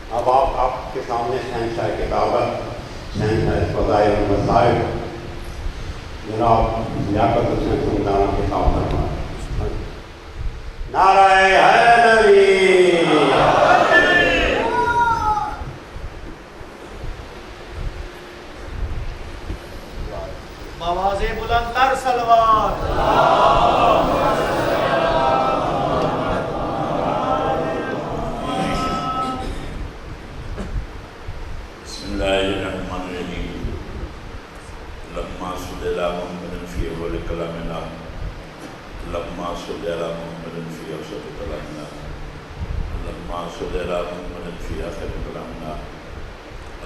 اب آپ کے سامنے شہنشاہ کتابت شہنشاہ فضائل المصائب جناب لیاقت حسین سلطانہ کتاب فرمائے نعرہ حیدری آواز بلند تر سلوات بسم اللہ الرحمن الرحیم لما صلی اللہ محمد فی اول کلامنا لما صلی اللہ محمد فی اوسط کلامنا لما صلی اللہ محمد فی آخر کلامنا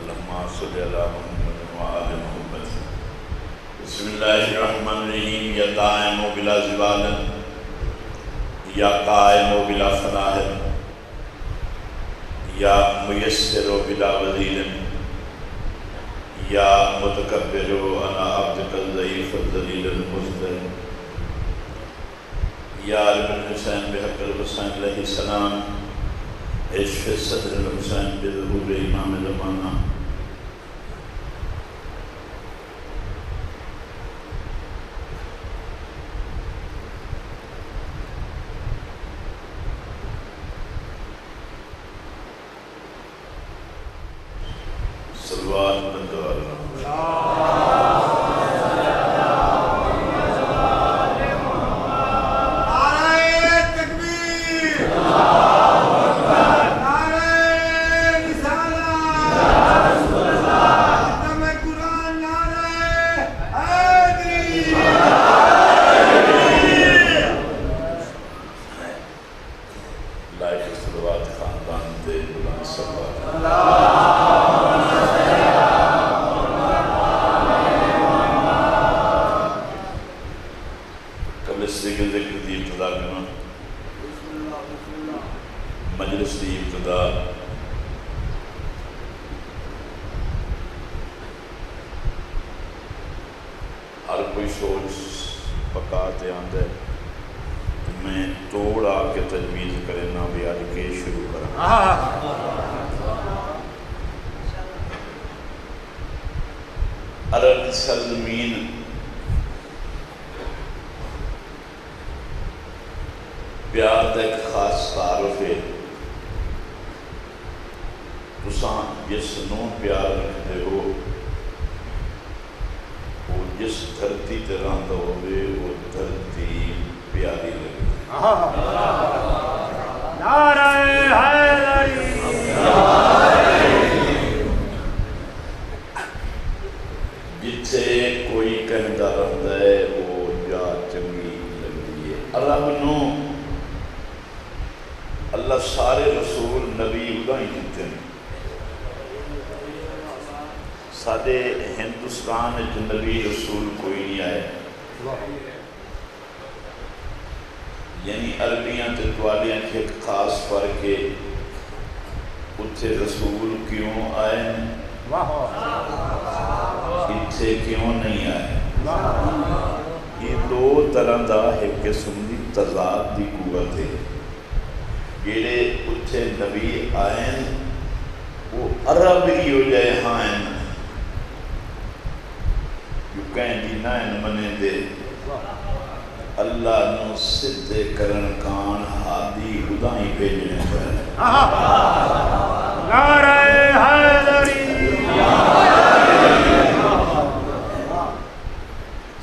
لما صلی اللہ محمد وآل محمد بسم اللہ الرحمن الرحیم یا دائم و بلا زوال یا قائم و بلا فلاح یا میسر و بلا وزیر یا متکبر انا عبدک الضعیف الذلیل المزدر یا رب الحسین بحق الحسین علیہ السلام عشف صدر الحسین بظہور امام زمانہ صلوات بندوار لائق صلوات خاندان دے بلند صلوات ذکر دی ابتدا کرنا مجلس دی ابتدا ہر کوئی سوچ پکا تے آندا ہے تو میں توڑ آ کے تجویز کرے نا بھی آج کے شروع کرا ارد سرزمین پیار دا ایک خاص تعارف ہے تساں جس نوں پیار رکھتے ہو وہ جس دھرتی تے رہندا ہوئے وہ دھرتی پیاری لگے نعرہ حیدری جتھے کوئی کہندا رہندا ہے وہ جا چنگی لگدی ہے اللہ نو اللہ سارے رسول نبی ادا ہی دیتے ہیں سادے ہندوستان نبی رسول کوئی نہیں آئے یعنی عربیاں تے دوالیاں کی ایک خاص فرق ہے اتھے رسول کیوں آئے اتھے کیوں نہیں آئے یہ دو طرح دا ایک قسم دی تضاد دی قوت ہے جیڑے اتھے نبی آئین وہ عرب ہی ہو جائے ہائن جو کہیں دی نائن منے دے اللہ نو صدے کرن کان ہادی خدائی بھیجنے پر نعرہ حیدری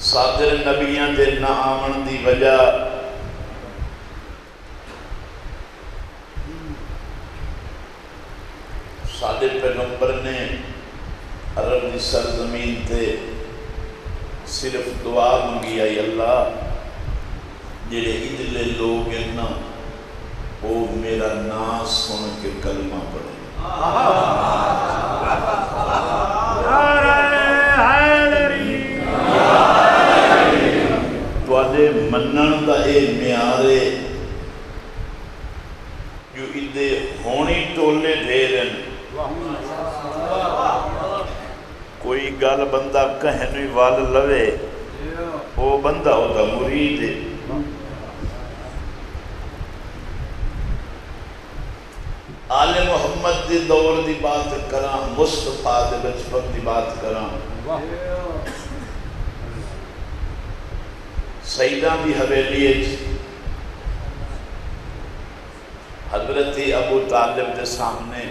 صادر نبیان دے نہ آمن دی وجہ سادے پیغمبر نے عرب دی سرزمین تے صرف دعا منگی آئی اللہ جڑے ادلے لوگ ہیں نا وہ میرا نام سن کے کلمہ پڑھے تو آدھے منن دا اے میارے جو ادھے ہونی ٹولے دے رہن کوئی گل بندہ کہنوی وال لوے وہ بندہ ہوتا مرید ہے آل محمد محمد دی دور دی بات کراں، مصطفیٰ دے بچپن دی بات کراں، سیدہ دی حویلی حضرت ابو طالب دے سامنے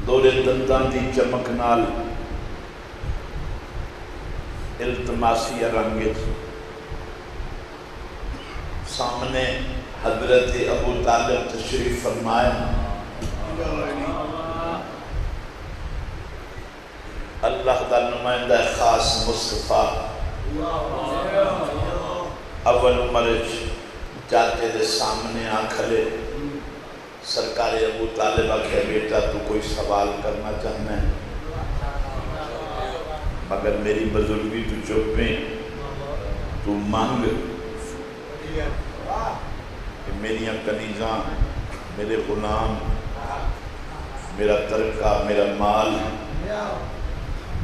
دورے دندان دی چمک نال التماسی رنگت سامنے حضرت ابو طالب تشریف فرمائے، اللہ دا نمائندہ خاص مصطفیٰ اول مرج جاتے دے سامنے آ کھلے، سرکار ابو طالب آکھے بیٹا تو کوئی سوال کرنا چاہنا ہے؟ مگر میری بزرگی تو چپ میں، تو مانگ کہ میری کنیزاں، میرے غلام، میرا ترکہ، میرا مال،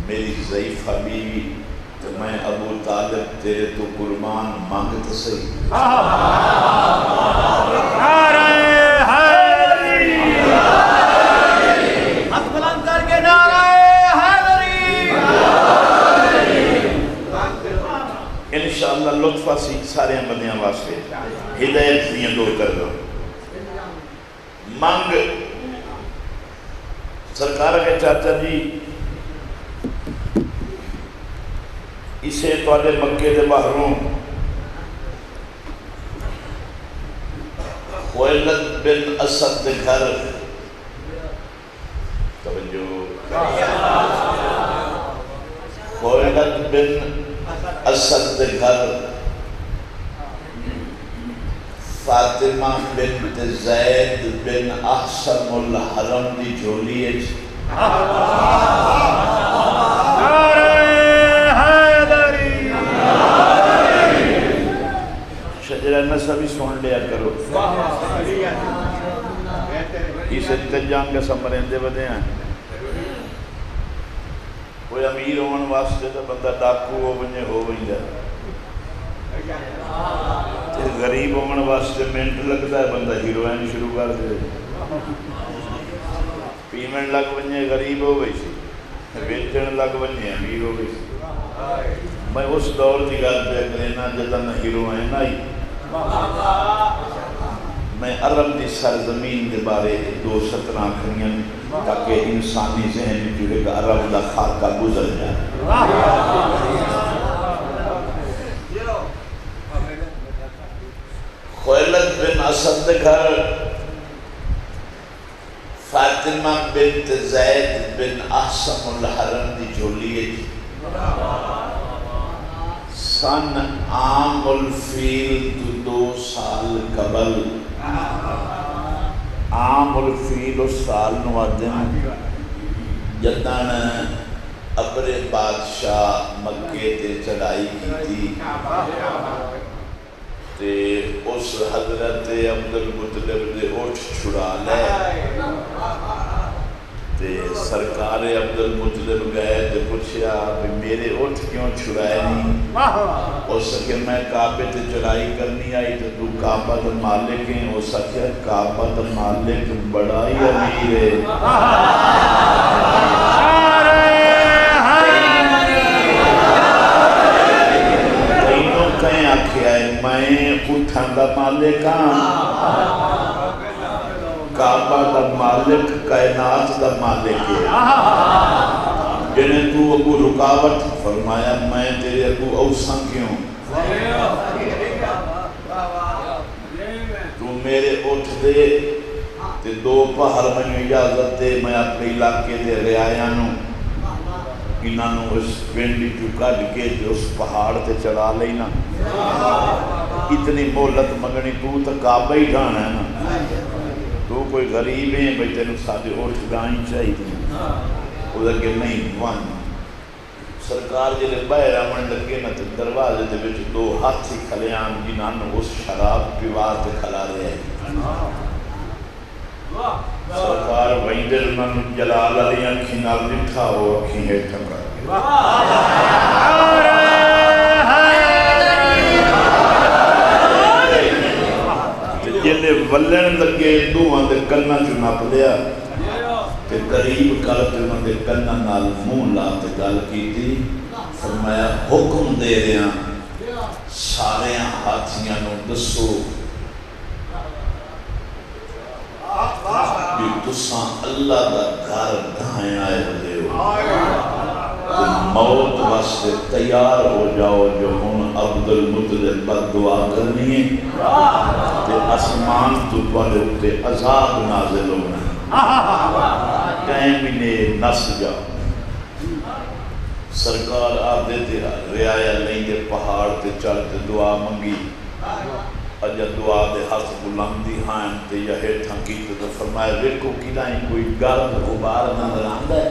میری ضعیفہ بیوی، تو میں ابو طالب تیرے تو قربان مانگ تو صحیح۔ نعرہ حیدری، ہاتھ بلند کر کے نعرہ حیدری۔ انشاءاللہ لطفہ سی سارے بندیاں واسطے ہدایت دیاں دو کر دو۔ مانگ سرکار کے چاچا جی اسے توالے مکے دے باہروں خویلد بن اسد دے گھر، توجہ، خویلد بن اسد دے گھر فاطمہ بنت زید بن احسن الحرم دی جھولی ہے۔ شجرہ نسبی سن لیا کرو، اس اتجان کے سمرین دے بدے ہیں۔ کوئی امیر ہون واسطے تو بندہ ڈاکو ہو بنجے ہو بنجے، غریب ہون واسطے منٹ لگتا ہے بندہ ہیروین شروع کر دے، پیمنٹ لگ بنجے غریب ہو گئی سی، بیچن لگ بنجے امیر ہو گئی سی۔ میں اس دور دی گل پہ کرینا جدن ہیروین آئی، میں عرب دی سرزمین دے بارے دو سطرہ کھنیاں تاکہ انسانی ذہن جو ہے کہ عرب دا خاکہ گزر جائے۔ خویلد بن اسد دے گھر فاطمہ بنت زید بن احسن الحرم دی جھولی ہے۔ سن عام الفیل 2 سال قبل، عام الفیل اس سال نوادن جدن ابر بادشاہ مکے تے چڑھائی کی تھی، تے اس حضرت عبدالمطلب دے اٹھ چھڑا لے، تے سرکار عبدالمطلب گئے تے پوچھیا میرے اٹھ کیوں چھڑائے نہیں؟ اس سکے میں کعبے تے چڑھائی کرنی آئی تو کعبہ دا مالک ہیں، اس سکے کعبہ دا مالک بڑا ہی امیر ہے۔ تینوں کہیں آکھیا ہے میں اٹھان دا مالک ہاں، کعبہ دا مالک کائنات دا مالک ہے، جنہیں تو ابو رکاوٹ فرمایا میں تیرے ابو اوساں کیوں، تو میرے اٹھ دے تے 2 پہر میں اجازت دے میں اپنے علاقے دے رعایانوں انہوں اس پنڈی تو کٹ کے اس پہاڑ تے چڑھا لینا، اتنی مہلت منگنی تو کعبہ ہی ڈھانا ہے نا، تو کوئی غریب ہیں بھئی تینوں ساتھے اٹھ گائیں چاہیے، ادھر کے نہیں وان سرکار جلے باہر آمن لگے نا تے دروازے دے وچ 2 ہاتھی کھلیان جنہاں اس شراب پیوار تے کھلا رہے ہیں۔ سرکار ویندر من جلال علی اکھی نال لکھا ہو اکھی ہے ٹھکا جلے ولن لگے دوہاں دے کناں چ نپ لیا تے قریب کر کے انہاں دے کناں نال منہ لا تے گل کیتی فرمایا حکم دے رہا سارے ہاتھیاں نو دسو بھی تساں اللہ دا گھر ڈھائیں آئے ہوئے ہو موت واسطے تیار ہو جاؤ جو ہن عبد المطلب بد دعا کرنی ہے تے آسمان تو تواڈے تے عذاب نازل ہونا ٹائم نے نس جاؤ سرکار آدھے تے رعایا نہیں دے پہاڑ تے چل تے دعا منگی اجا دعا دے ہاتھ بلندی ہاں تے یا ہیٹھاں کی تو فرمایا ویکھو کدائیں کوئی گرد غبار نظر آندا ہے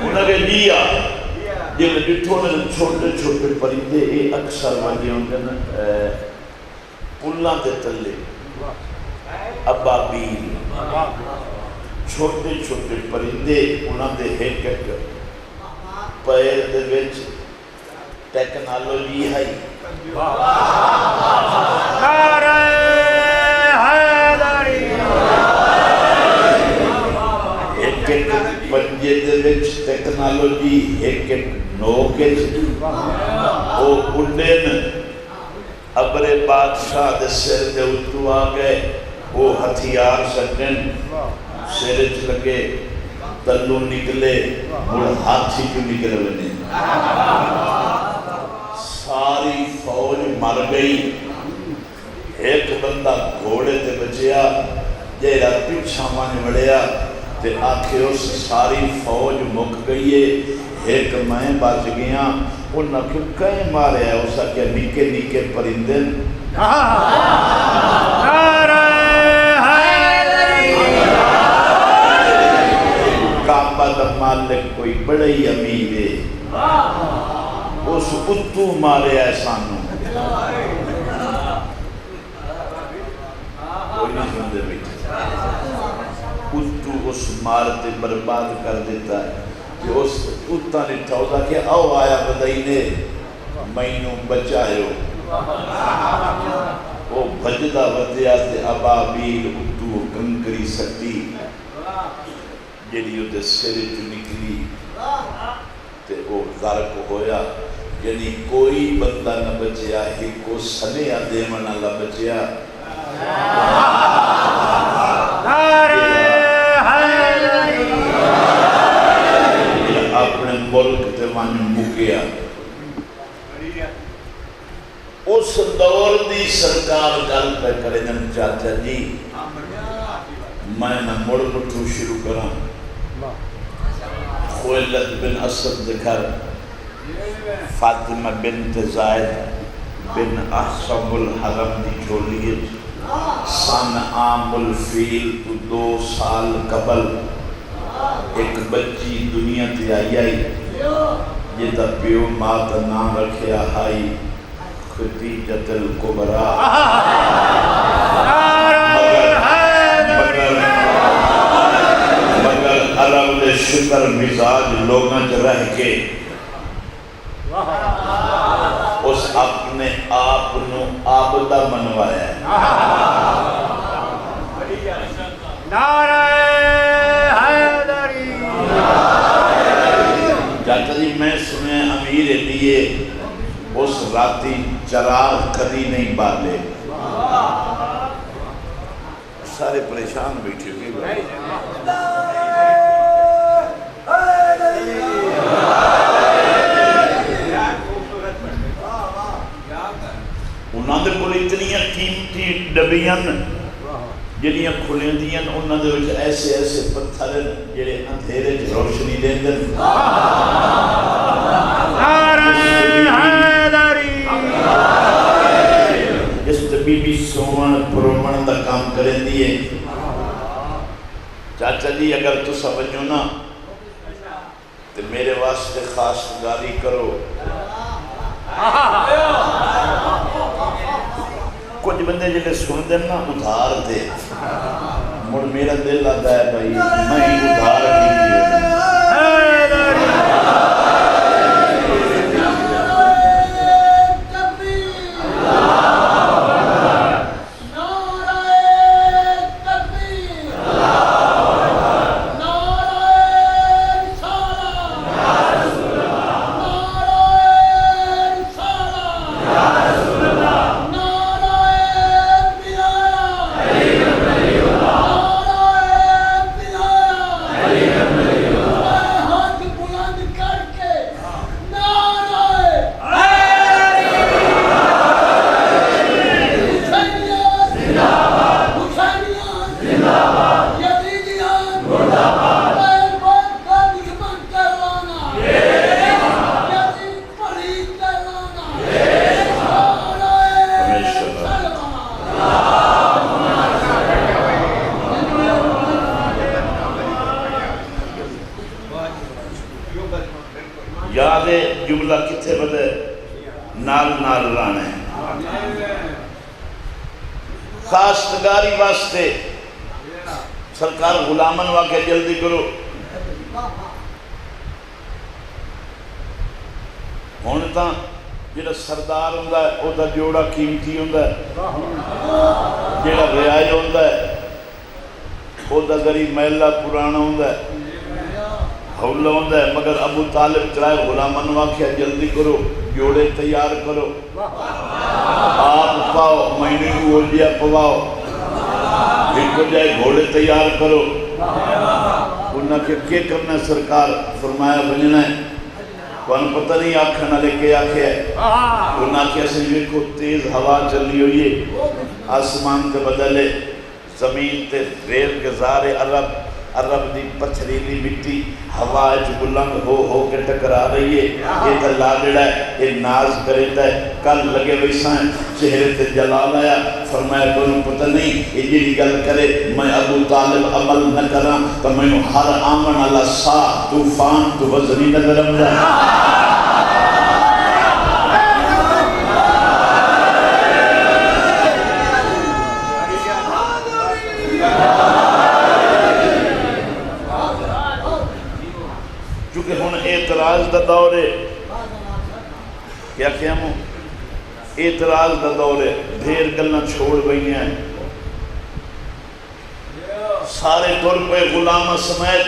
انہاں نے لیا جن ڈٹھو نے چھوٹے چھوٹے پرندے یہ اکثر وجہ ہوندے نا پلاں دے تلے ابابیل چھوٹے چھوٹے پرندے انہاں دے ایک ایک پیر دے وچ ٹیکنالوجی ہے نعرہ حیدری ایک ایک پنجے دے وچ ٹیکنالوجی ایک ایک نوک او اڈن ابرے بادشاہ دے سر دے اتو آ گئے وہ ہتھیار سٹن سرچ لگے تلو نکلے مڑ ہاتھی کیوں نکلے بنے ساری فوج مر گئی ایک بندہ گھوڑے تے بچیا جیڑا پیچھا مانے بڑھیا تے آکھے اس ساری فوج مک گئی ہے ایک میں بچ گیا انہاں کیوں کہیں مارے ہے اسا کیا نکے نکے پرندن نعرہ کعبہ دا مالک کوئی بڑا ہی امیر ہے اس اتو مارے ہے سانو کوئی نہیں سن دے بیٹھے اتو اس مارتے برباد کر دیتا ہے کہ اس اتنا نے ٹھوزا کہ او آیا بدائی نے مینوں بچائیو وہ بھجدہ ودیا تے ابابیل اتو کنکری سٹی جیڑی ہوتے سرے جو نکلی تے وہ غرق ہویا یعنی کوئی بندہ نہ بچیا ہی کو سنے آدھے منہ نہ بچیا اپنے ملک تے وانو مکیا اس دور دی سرکار گل پہ کرے جن چاچا جی میں مڑ مٹھو شروع کرا خویلد بن اسد ذکر فاطمہ بنت زائد بن احسم الحرم دی چولیت سن عام الفیل تو 2 سال قبل ایک بچی دنیا تے آئی یہ دا پیو مات نام رکھیا ہائی خدیجۃ الکبریٰ مگر عرب دے شکر مزاج لوگاں چ رہ کے اس اپنے آپ نو عابدہ منوایا ہے نعرہ حیدری چاچا جی میں سنے امیر لیے اس راتی چراغ کدی نہیں بالے سارے پریشان بیٹھے ہوئے انہوں نے کوئی اتنی قیمتی ڈبیاں جنیاں کھلیں دیاں انہوں نے وچ ایسے ایسے پتھر جڑے اندھیرے روشنی دیں دن جس بی بی سومن پرومن دا کام کریں دیئے چاچا جی اگر تو سمجھو نا تو میرے واسطے خاص گاری کرو کچھ بندے جلے سن دیں نا ادھار دے مڑ میرا دل آتا ہے بھائی میں ہی ادھار کیجئے کاشتکاری واسطے سرکار غلامن واقع جلدی کرو ہونے تا جڑا سردار ہوندہ ہے او دا جوڑا قیمتی ہوندہ ہے جڑا ریائی ہوندہ ہے او دا غریب محلہ پرانا ہوندہ ہے حولہ ہوندہ ہے مگر ابو طالب چلائے غلامن واقعہ جلدی کرو جوڑے تیار کرو آپ پاؤ مہینے کو اولیا پواؤ ایک کو جائے گھوڑے تیار کرو انہاں کیا کرنا سرکار فرمایا بننا ہے کون پتہ نہیں آنکھنا لے کے آنکھے ہے انہاں کیا سنجھے کو تیز ہوا چلی ہوئی آسمان تے بدلے زمین تے ریل کے زارے عرب دی پتھریلی مٹی ہواج بلند ہو کے ٹکرا رہی ہے یہ تو لاغڑا ہے یہ ناز کریتا ہے کل لگے ویساں چہرے تے جلال آیا فرمایا کنوں پتہ نہیں یہ جی گل کرے میں ابو طالب عمل نہ کراں تو میں ہر آمن اللہ سا طوفان تو وزنی نہ درم دا اعتراض دا دور ہے کیا کیا ہوں اعتراض دا دور ہے دھیر گلنا چھوڑ گئی ہیں سارے طور پہ غلام سمیت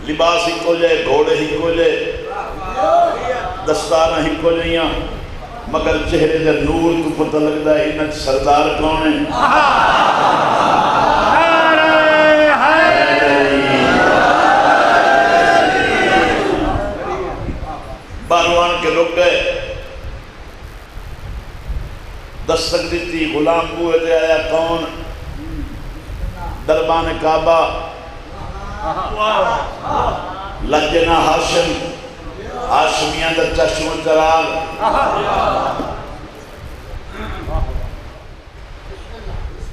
لباس ہی کو جائے گھوڑے ہی کو جائے دستانہ ہی کو جائیاں مگر چہرے دے نور تو پتہ لگتا ہے انہیں سردار کون ہے باروان کے رک گئے دستک دیتی غلام بوئے دے آیا کون دربان کعبہ لجنہ ہاشم ہاشمیاں در چشم و چراغ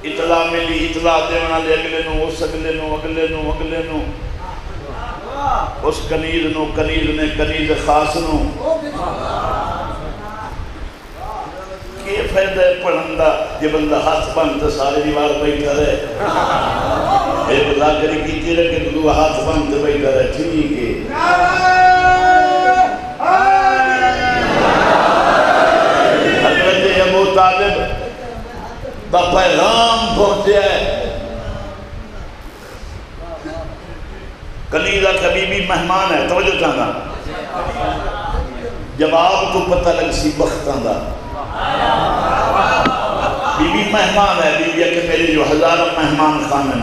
اطلاع ملی اطلاع دیونا لے اگلے نو اس اگلے نو اگلے نو اگلے نو اس کنیز نو کنیز نے کنیز خاص نو کیا فائدہ ہے پڑھندہ یہ بندہ ہاتھ بانتا سارے دیوار بیٹھا رہے ایک ذاکری کی تیرے کہ تو ہاتھ بانتا بیٹھا رہے ٹھیک ہے حضرت ابو طالب دا پیغام پہنچے ہے کلیدہ کبھی مہمان ہے توجہ چاہتا جب آپ کو پتہ لگ سی بختان دا بی بی مہمان ہے بی بی کہ میرے جو ہزارہ مہمان خانن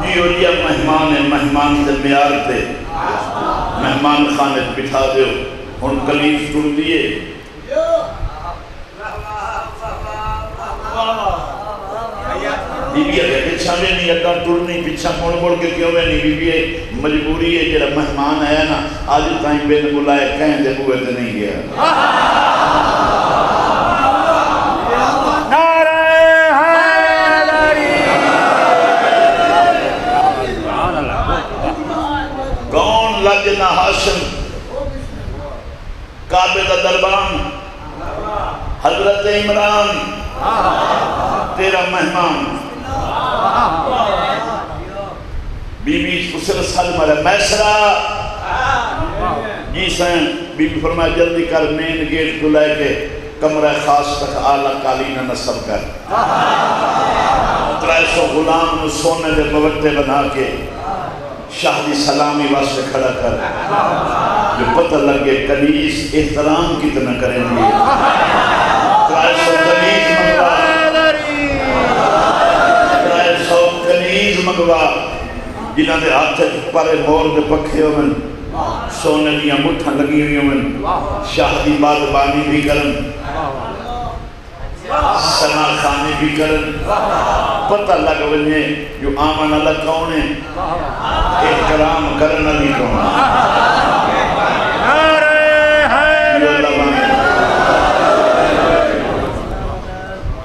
جی اور یہ مہمان ہے مہمان سے میار تھے مہمان خانت بٹھا دیو ان کلید ٹر دیئے بی بی اگر پچھا میں نہیں اگا ٹر نہیں پچھا موڑ کے کیوں میں نہیں بی بی مجبوری ہے جڑا مہمان آیا نا آج تائیں بین بلائے کہیں دے بوئے تے نہیں گیا کون لجنہ ہاشم کعبے دا دربان حضرت عمران تیرا مہمان بی بی اسے سلم رہے میسرہ جی سین بی بی فرمایا جلدی کر مین گیٹ کو لے کے کمرہ خاص تک آلہ قالینہ نصب کر 300 غلام نو سونے دے بوٹے بنا کے شاہ دی سلامی واسطے کھڑا کر جو پتہ لگے کنیز احترام کتنا کریں گے 300 کنیز منگوا 300 کنیز منگوا جنہاں دے ہاتھ پارے مور دے پکھے ہوئے سونے دیاں مٹھاں لگی ہوئی ہوئے شاہ دی بادبانی بھی کرن سنا خانے بھی کرن پتہ لگ ونجے جو آمن اللہ کون ہے احترام کرنا بھی کون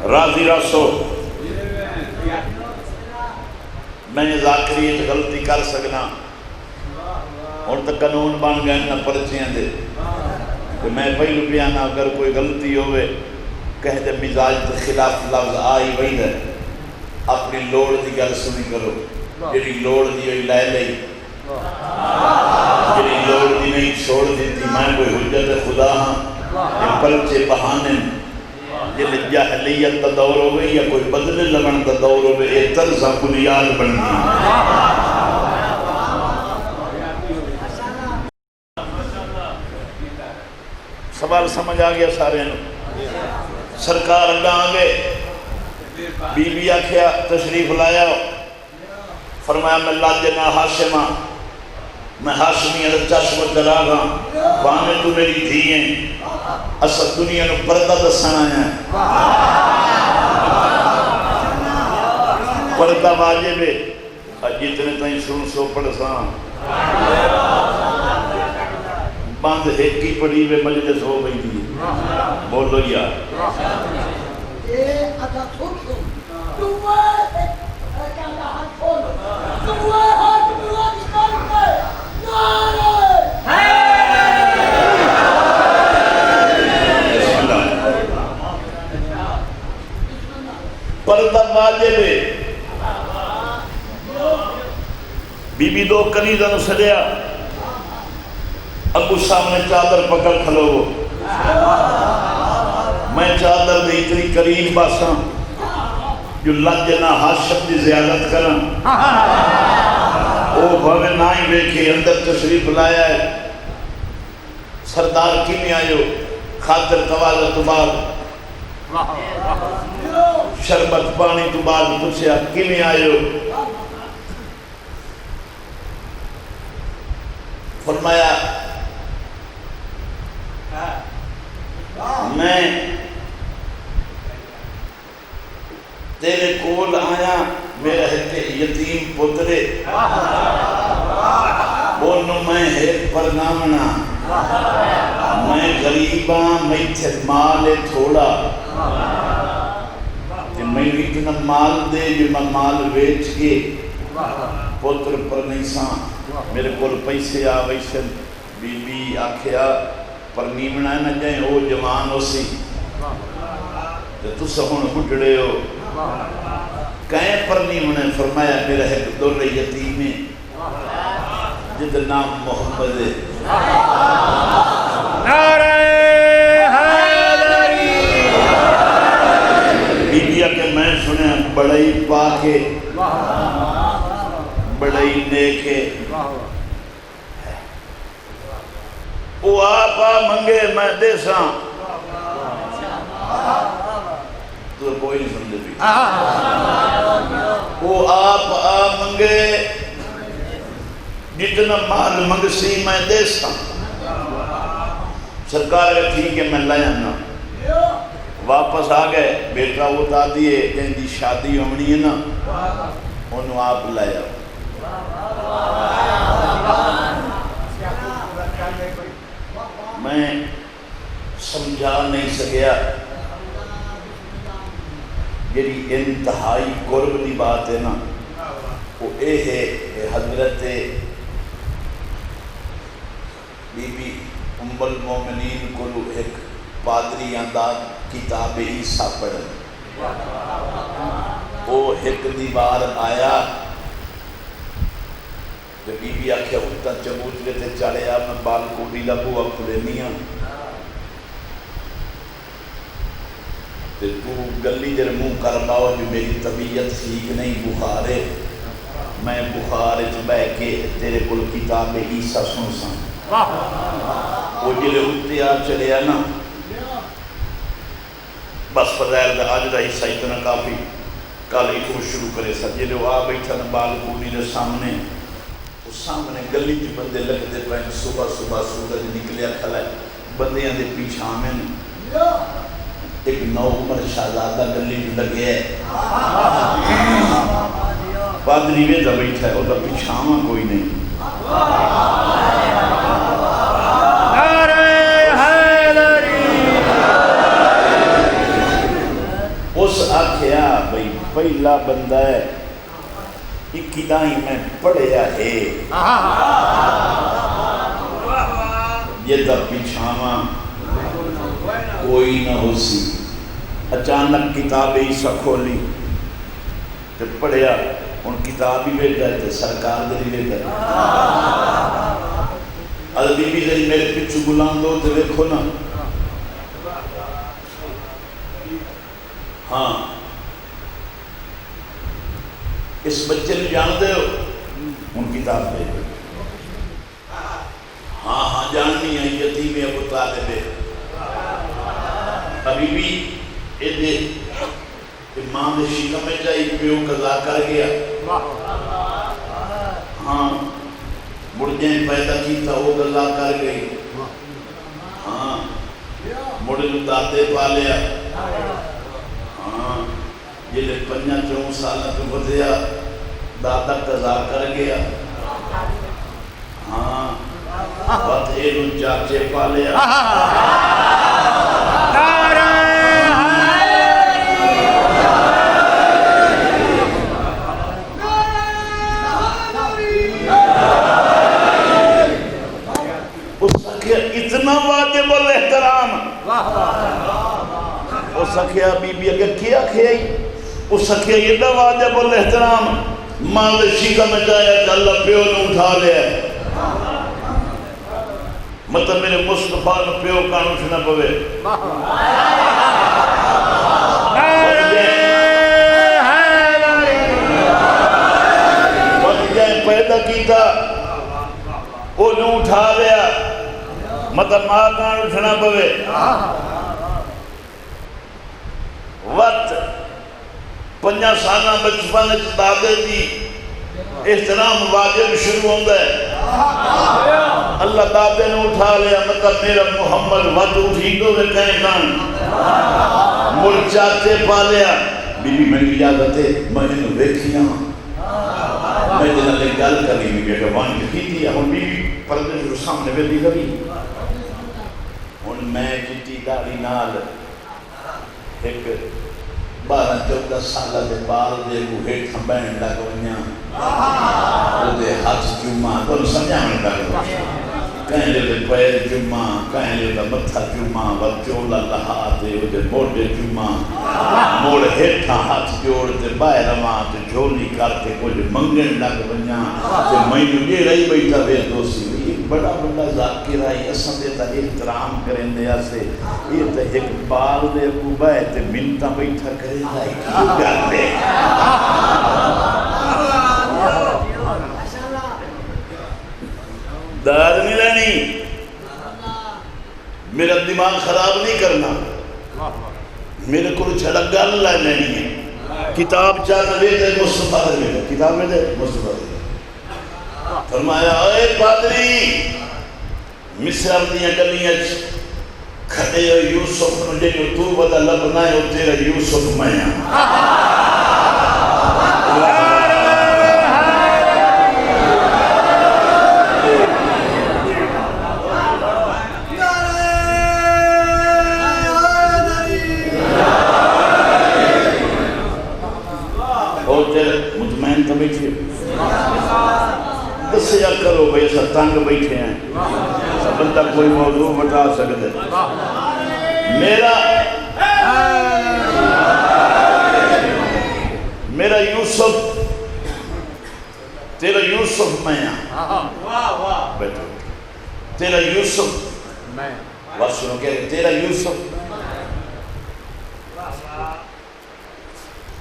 راضی راسو میں ذاکریت غلطی کر سکنا اور تو قانون بن گئے نہ پرچیاں دے کہ میں پہلو بیانا اگر کوئی غلطی ہوئے کہہ دے مزاج کے خلاف لفظ آئی وہی ہے اپنی لوڑ دی گل سنی کرو جڑی لوڑ دی ہوئی لے لئی جڑی لوڑ دی نہیں چھوڑ دیتی میں کوئی حجت خدا ہاں یہ پلچے بہانے جل جاہلیت کا دور ہوئے یا کوئی بدلے لگن کا دور ہوئے ایک طرزہ بنیاد بن گئی سوال سمجھ آ گیا سارے سرکار اگاں آگے بی بی آکھیا تشریف لایا فرمایا میں لاجنا ہاشمہ میں ہاشمی عدد چشم چراغا بانے تو میری دھی ہیں اسد دنیا نو پردہ دسانا ہے پردہ واجب ہے جتنے تائیں سن سو پڑھساں باندھ ایک کی پڑی میں مجلس ہو گئی تھی بولو یار پردہ واجب ہے بی بی دو کنیزہ نو سڑیا ابو سامنے چادر پکڑ کھلو میں چادر دے اتنی کریم باساں جو لجنا ہاشم دی زیادت کرن او بھوے نہ ہی بیکھے اندر تشریف لایا ہے سردار کی میں آئیو خاطر توازہ تو بعد شربت پانی تو بعد پوچھیا کی میں آئیو فرمایا میں تیرے کول آیا میرا ایک یتیم پترے بولنو میں ایک پرنامنا میں غریباں میں تھے مال تھوڑا کہ میں اتنا مال دے جو میں مال ویچ کے پتر پر نہیں ساں میرے کول پیسے آ ویسے بی بی آکھیا پر نیمنا ہے نہ جائیں او جوان ہو سی تو سہون بڑھڑے ہو کہیں پر نیمنا ہے فرمایا میرا ہے دور یتیم ہے جد نام محمد ہے نعرہ حیدری بی بی کہ میں سنے بڑائی پاکے بڑائی نیکے وہ آپ منگے میں دے ساں تو کوئی نہیں سمجھے بھی وہ آپ منگے جتنا مال منگسی میں دے ساں سرکار ہے ٹھیک ہے میں لائیں نا واپس آ گئے بیٹا وہ تا دیئے کہیں دی شادی ہونی ہے نا انہوں آپ لائیں میں سمجھا نہیں سکیا جیڑی انتہائی قرب دی بات ہے نا وہ اے ہے کہ حضرت بی بی ام المومنین کو ایک پادری انداز کتاب عیسیٰ پڑھن وہ ایک دیوار آیا کہ بی بی آکھے ہوتا چبوت لیتے چڑھے آپ میں بال کوڑی لگو وقت لینی ہوں تو گلی جر منہ کر باؤ جو میری طبیعت ٹھیک نہیں بخار ہے میں بخار بہ کے تیرے کل کتاب عیسیٰ سن ساں وہ جلے ہوتے آ چلے نا بس فضائل دا آج دا حصہ اتنا کافی کل ایک وہ شروع کرے سا جلے وہ آ بیٹھا نا بال کوڑی دے سامنے اس سامنے گلی جو بندے لگتے پہنے صبح صبح سورج نکلیا کھلائے بندیاں دے پیچھا میں ایک نو عمر شہزادہ گلی جو لگے ہے پادری ویدہ بیٹھا ہے اور دا پیچھا کوئی نہیں نعرہ حیدری اس آکھیا بھئی پہلا بندہ ہے اکیدائی میں پڑھیا ہے یہ دا پیچھاواں کوئی نہ ہو سی اچانک کتاب عیسیٰ کھولی تے پڑھیا ان کتاب ہی ویٹ گئے تھے سرکار دے لیے گئے بی بی سے میرے پچھو غلام دو تے دیکھو نا ہاں اس بچے نے جان دے ہو ان کتاب دے ہاں جاننی ہے یتیم ابو طالب ابھی بھی ایدے امام شیخہ میں جائی پیو قضا کر گیا ہاں مردین پیدا کی تھا وہ قضا کر گئی ہاں مردین دادے پا لیا ہاں یہ لے 5-4 سالہ تو بدھیا دادا قضا کر گیا ہاں بات ایلو چاچے پا لیا اتنا واجب الاحترام او سکھیا بی بی اگر کیا کھیئی او سکھیا یہ واجب الاحترام مال شیخہ میں جایا کہ اللہ پیو نے اٹھا لیا مطلب میرے مصطفیٰ نے پیو کان اٹھنا پوے وقت جائیں پیدا کی تھا وہ نے اٹھا لیا مطلب ماں کان اٹھنا پوے وقت 5 سالہ بچپن دادے دی احترام واجب شروع ہوندہ ہے اللہ دادے نے اٹھا لیا مطلب میرا محمد وقت اٹھی دو میں کہیں کان مل چاہتے پا لیا بی بی میں اجازت ہے میں نے دیکھیا میں دن اللہ گل کری بی بی اگر وان کی تھی ہم بی بی پردے جو سامنے بیدی کری ان میں جتی داری نال ایک 12-14 سالہ دے بال دے گوھے کھمبین لگ ونیا وہ دے ہاتھ جمعہ تو سمجھا میں لگ ونیا کہیں لے دے پیر جمعہ کہیں لے دے متھا جمعہ وچولا لہا دے وہ دے موڑے جمعہ موڑ ہیٹھا ہاتھ جوڑ دے بائے رواں تے جھولی کر کے کچھ منگن لگ ونیا تے میں یہ رہی بیٹھا بے دوستی بڑا بڑا ذاکر آئی اساں دے تا احترام کریں دے آسے یہ تا ایک بال دے کو بائے تے منتا بیٹھا کریں دائی کی گھر دے داد ملا نہیں میرا دماغ خراب نہیں کرنا میرے کو چھڑا گل لائے نہیں ہے کتاب چاہتا لے دے مصطفیٰ دے کتاب میں دے مصطفیٰ دے فرمایا اے پادری مصر دیاں گلیاں کھڑے یوسف نو جے تو بدا لبنائے ہو تیرا یوسف میاں مطمئن تو بیٹھے دسیا کرو بھئی ایسا تنگ بیٹھے ہیں بندہ کوئی موضوع بتا سکتے میرا یوسف تیرا یوسف میں بیٹھو تیرا یوسف بات سنو کہہ رہے تیرا یوسف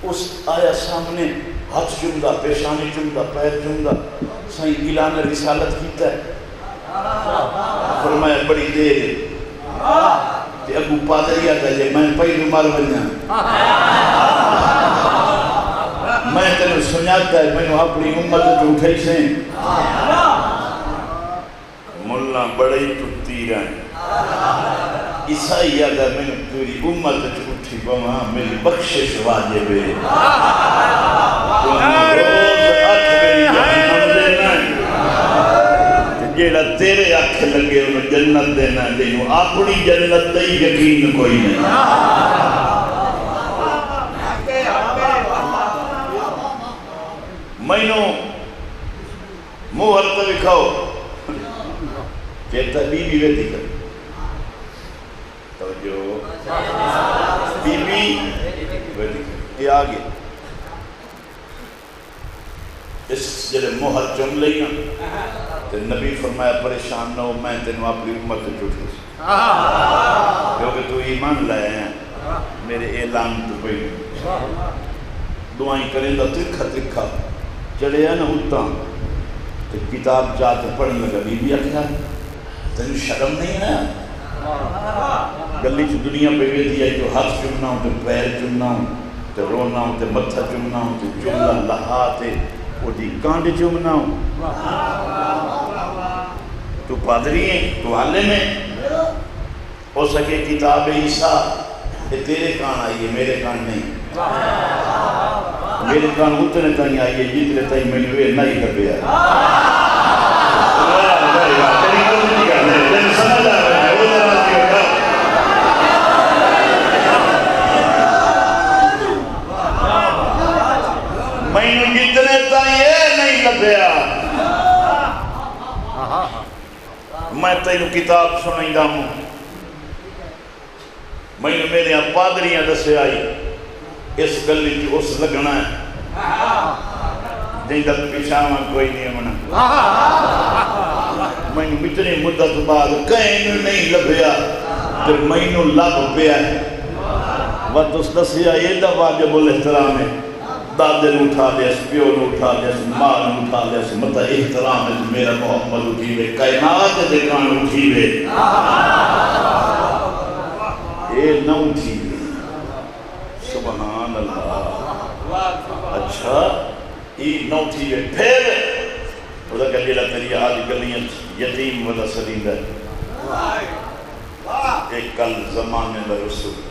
اس آیا سامنے ہاتھ جمدہ پیشانی جمدہ پیر جمدہ سائیں اعلان رسالت کیتا ہے فرمایا بڑی دیر تے ابو پادری آتا ہے میں پہلو مار بنیا میں تینو سنیاتا ہے میں اپنی امت جو اٹھائی سے ملہ بڑی تُتی رہے عیسائی آگا میں پوری امت جو اٹھی بہاں میری بخشش واجب ہے جیڑا تیرے آنکھ لگے انہوں جنت دینا دیوں اپنی جنت دے یقین کوئی نہیں مینوں منہ ہلتا دکھاؤ کہتا بی بی ویدی کر توجہ بی بی یہ آ گیا اس جلے مہر چن لئی نا تو نبی فرمایا پریشان نہ ہو میں تینوں اپنی امت چھوٹی سی کیونکہ تو ایمان لائے ہیں میرے اعلان تو پہی دعائیں کریں دا ترکھا ترکھا چلے ہیں نا اتاں تو کتاب جاتے پڑھنے لگا بی بی آکھا تینوں شرم نہیں آیا گلی چھ دنیا پہ گئی تھی تو ہاتھ چمنا ہوں تو پیر چمنا ہوں تو رونا ہوں تو متھا چمنا ہوں تو جملہ لہاتے وہ دی کانڈ چمنا ہوں تو پادری ہیں تو عالم ہیں ہو سکے کتاب عیسیٰ یہ تیرے کان آئی ہے میرے کان نہیں میرے کان اتنے تائیں آئی ہے جتنے تائیں میں نے نہیں کر پیا میں نے جتنے تائیں نہیں لبیا میں تینوں کتاب سنائی دا ہوں میں نے میرے پادریاں دسے آئی اس گلی کی اس لگنا ہے جن تک پیشاواں کوئی نہیں ہونا میں نے اتنی مدت بعد کہیں نہیں لبیا تو میں نے لب پیا ہے وقت اس دسے آئی یہ دا واجب الاحترام ہے دادے نے اٹھا لیا پیو نے اٹھا لیا ماں نے اٹھا لیا مطلب احترام ہے میرا محمد اٹھی وے کائنات دیکھان اٹھی وے یہ نہ اٹھی وے سبحان اللہ اچھا یہ نہ اٹھی وے پھر وہ کہا جیلا تیری آج گلیاں یتیم والا سلیم ہے ایک کل زمانے میں رسول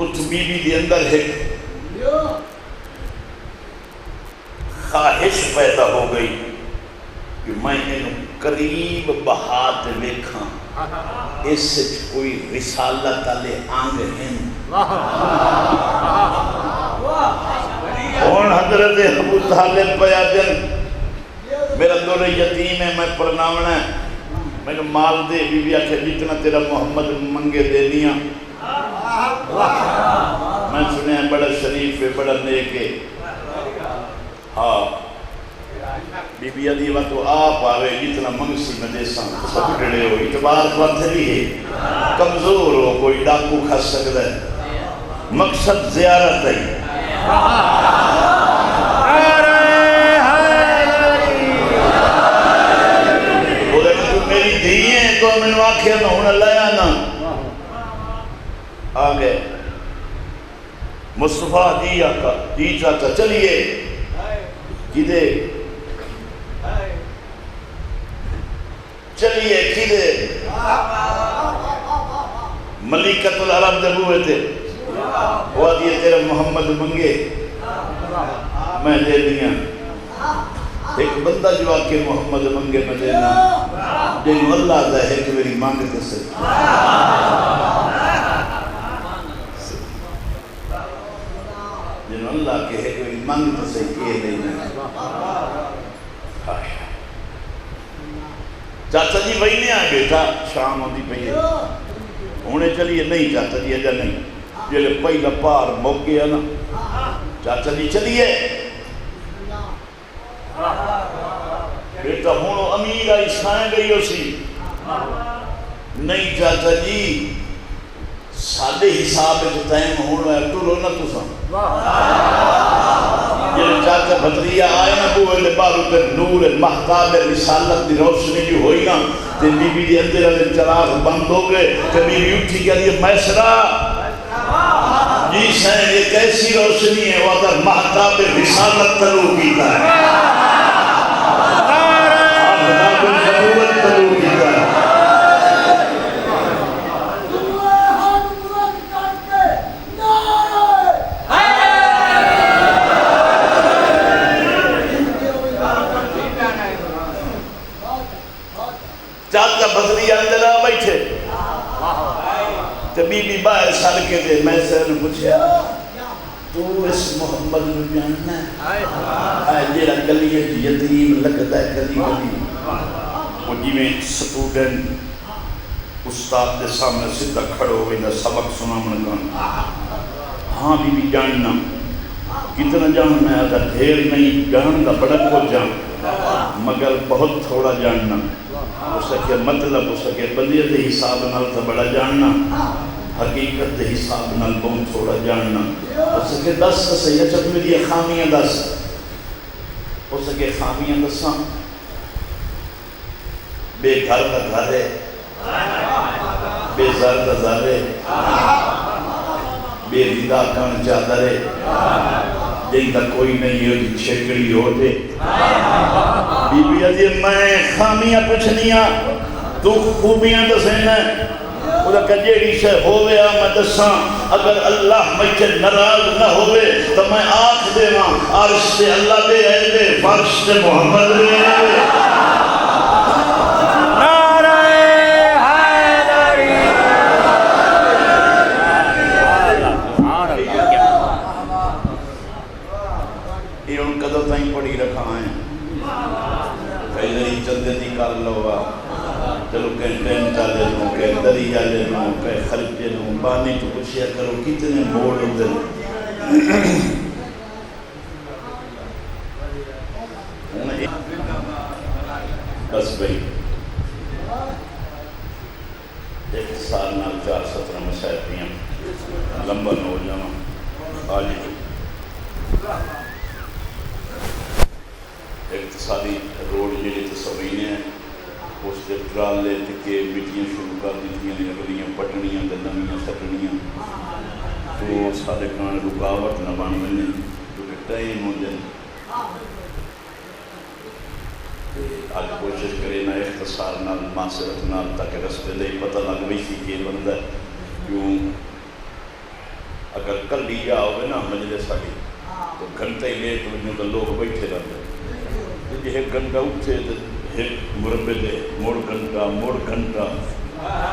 اس بی بی دی اندر ایک خواہش پیدا ہو گئی کہ میں انہوں قریب بہات لکھاں اس سے کوئی رسالت علی آنگ ہیں اور حضرت ابو طالب پیا دن میرا دور یتیم ہے میں پرناونا ہے میں نے مال دے بی بی آکھے جتنا تیرا محمد منگے دے دیا میں سنے ہیں بڑا شریف ہے بڑا نیک ہے ہاں بی بی عدیوہ تو آپ آوے جتنا منگسی میں دے سان سب ڈڑے ہو اعتبار پتھری ہے کمزور ہو کوئی ڈاکو کھا سکتا ہے مقصد زیارت ہے وہ دیکھیں تو میری دھیئے تو میں نے آکھیا نہ ہونا لیا نا آگے مصطفیٰ جی آقا جی چاچا چلیے کدے چلیے کدے ملکۃ العرب دے ہوئے تھے وہ آدھیے تیرا محمد منگے میں دے دیا ایک بندہ جو آکے محمد منگے میں دینا جن اللہ دا ہے کہ میری مانگتے سے اللہ کے ہے کوئی مانگتے سے کیے نہیں چاچا جی وہی نہیں آئے بیٹا شام ہوتی پہی ہے انہیں چلیے نہیں چاچا جی اجا نہیں یہ لے پہلا پار موک گیا نا چاچا جی چلیے بیٹا ہونو امیر آئی سائیں گئی ہو سی نہیں چاچا جی سادے حساب جو ٹائم ہونا ہے تو رونا تو سام یہ چاچا بطریہ آئے نا وہ لبارو تے نور محتاب رسالت دی روشنی جو ہوئی نا تے بی بی دی اندر علی چراغ بند ہو گئے تے بی بی اٹھی گیا یہ میسرہ جی سین یہ کیسی روشنی ہے وہ در محتاب رسالت تلو کیتا ہے محتاب نبوت تلو کیتا ہے چاچا بزری اندر آ بیٹھے تو بی بی باہر سال کے دے میں سے انہوں پوچھے تو اس محمد میں جاننا ہے آئے جیرا گلی ہے یتیم لگتا ہے گلی گلی وہ جی میں سٹوڈنٹ استاد دے سامنے سدھا کھڑو ہوئی نہ سبق سنا من کان ہاں بی جاننا کتنا جاننا ہے اگر ڈھیر نہیں جاننا بڑا کو جان مگر بہت تھوڑا جاننا ہو سکے مطلب ہو سکے بندیت حساب نال تا بڑا جاننا حقیقت حساب نال بہت تھوڑا جاننا ہو سکے 10 سید جب میری خامیاں 10 ہو سکے خامیاں 10 بے گھر کا گھر ہے بے زر کا زر ہے بے ردا کان چادر ہے جن کا کوئی نہیں ہے جی چھکڑی ہوتے بی بی عزیز میں خامیاں پچھنیاں تو خوبیاں دسینا وہ کجیڑی سے ہوئے میں دساں اگر اللہ مجھے ناراض نہ ہوئے تو میں آنکھ دے ماں عرش سے اللہ دے اے دے فرش سے محمد دے پڑھی رکھا ہیں کئی دری چندے دی کر لوگا چلو کہیں ٹین چالے لوں کہیں دری جالے لوں کہیں خرچے لوں پانی تو کچھ کرو کتنے موڑ دل بس بھئی ایک سال نال 4-17 مسائل دیاں لمبا نہ ہو جانا آج اقتصادی روڈ جیڑے تصویریں ہیں اس کے ٹرالے ٹکے مٹیاں شروع کر دیتیاں نے اگلیاں پٹنیاں نمیاں سٹنیاں تو سارے کان رکاوٹ نہ بن بنے کیونکہ ٹائم ہو جائے آج کوشش کرے نہ اختصار نال معصرت نال تاکہ رستے لے پتہ لگ بھی سی کہ بندہ کیوں اگر کل لیا ہوئے نا مجلس آگے تو گھنٹہ ہی لیٹ ہوئے تو لوگ بیٹھے رہتے ایک گھنٹہ اٹھے ایک مربع دے موڑ گھنٹہ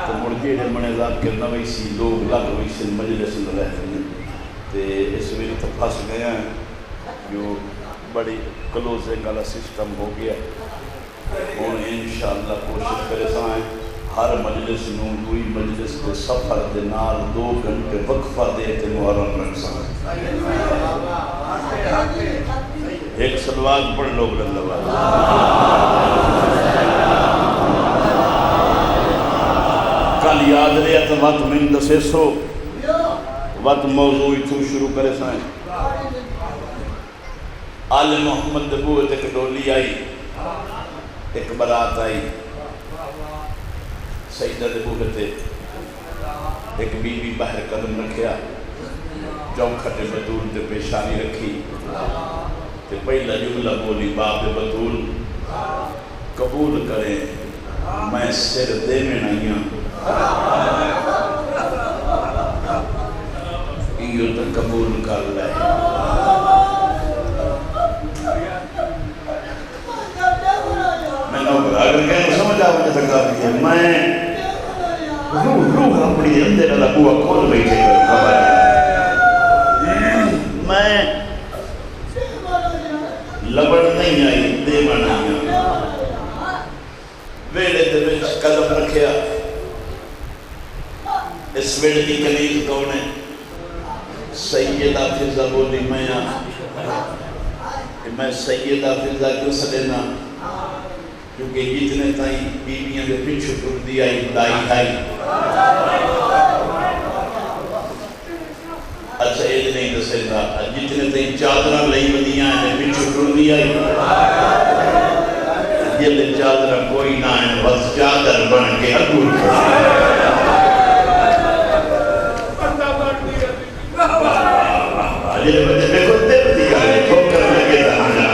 تو مڑ جیڑے منے ذات کے نوی سی لوگ لگ ہوئی سے مجلس میں رہتے ہیں تے اس میں تو پھنس گیا ہیں جو بڑی کلوزنگ والا سسٹم ہو گیا اور انشاءاللہ کوشش کرے سائیں ہر مجلس نوں دوئی مجلس کے سفر دے نال 2 گھنٹے وقفہ دے تے محرم رکھ سائیں ایک سلوات پڑھ لوگ رضوان کل یاد رہے تو وقت من دسے سو وقت موضوعی تو شروع کرے سائیں آل محمد دبوت ایک ڈولی آئی ایک برات آئی سیدہ دبوت ایک بی بی باہر قدم رکھیا چوکھٹ بطول تے پیشانی رکھی کہ پہلا جملہ بولی باپ بطول قبول کریں میں سر دے میں نہیں ہوں یہ تو قبول کر لے میں نوکر اگر کہیں سمجھ آؤں جیسا کہا بھی ہے میں روح اپنی اندر اللہ بوا کھول بیٹھے کر خبر میں لبڑ نہیں آئی دیوہ نہیں آئی ویلے دے وچ قدم رکھیا اس ویلے دی کلید کون ہے سیدہ فضہ بولی میں سیدہ فضہ کیوں سلینا کیونکہ جتنے تائیں بیویاں دے پیچھو ٹر دی آئی دائی آئی اچھا یہ نہیں دسے گا جتنے تائیں چادرہ لئی ودیاں ہیں پیچھو ٹر دی آئی یہ لے چادرہ کوئی نہ ہے بس چادر بن کے حدود یہ بچے میں کو دے دیا ہے ٹھوکر لگے دہانا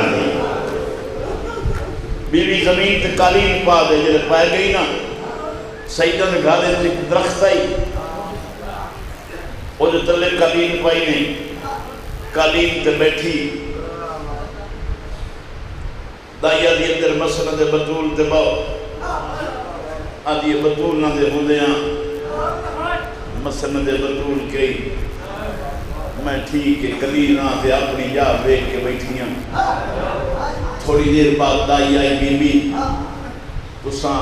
بیوی زمین تے قالین پا دے جلے پائے گئی نا سیدہ نے گھالے تے درخت آئی وہ جو تلے قالین پائی نہیں قالین تے بیٹھی دائیہ دی اندر مسند بطول تے باؤ آدھی بطول نہ دے ہوں دیاں مسند بطول کئی میں ٹھیک ہے کلینا تے اپنی جا بیٹھ کے بیٹھیاں تھوڑی دیر بعد دائی آئی بی بی تو ساں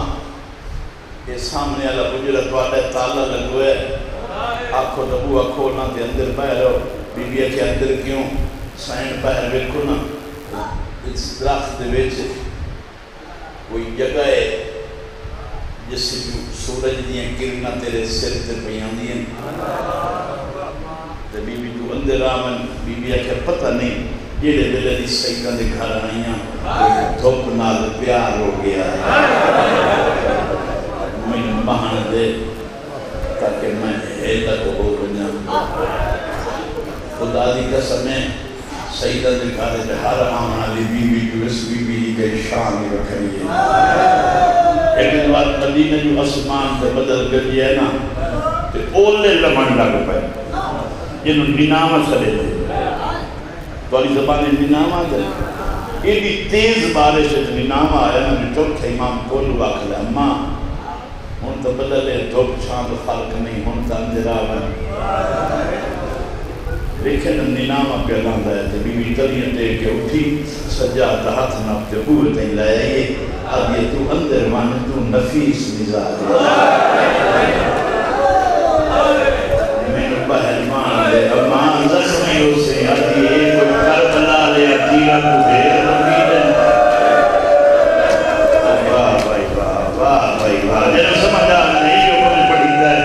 یہ سامنے والا بجرا تواڈا تالا لگو ہے آکھو دبو آکھو نہ تے اندر باہر بی بی کے اندر کیوں سائن باہر ویکھو نا اس درخت دے وچ کوئی جگہ ہے جس سورج دیاں کرناں تیرے سر تے پیاں دیاں تے بی بی تو اندر آمن بی بی کے پتہ نہیں جیڑے ویلے دی سیداں دے گھر آئیاں دھوپ نال پیار ہو گیا میں بہان دے تاکہ میں حیلت ہو بنا خدا دی قسم ہے سیدہ دے گھر دے ہر آمن علی بی بی جو اس بی بی کے شان رکھنی ہے ایک دن بات مدینہ جو اسمان سے بدل گئی ہے نا تے اولے لمن لگ پائے جنہوں نینامہ سلے تھے توالی زبانی نینامہ دے یہ بھی تیز بارش ہے نینامہ آیا نا میں چوکھا امام کولو واقع اماں ہون تو بدلے دھوپ چھاند خلق نہیں ہون تو اندرا بن لیکن نینامہ پہ لاندہ ہے بی بی تلیاں دے کے اٹھی سجادہ ہاتھ ناپ تے قوتیں لائے یہ اب یہ تو اندر مان تو نفیس مزاج میں بہرمان دے امان زخمیوں سے آدھی ایک کربلا لے عدیرہ کو دیر رمید واہ بھائی واہ بھائی واہ جنہوں سمجھا نہیں جو کچھ پڑھی ہے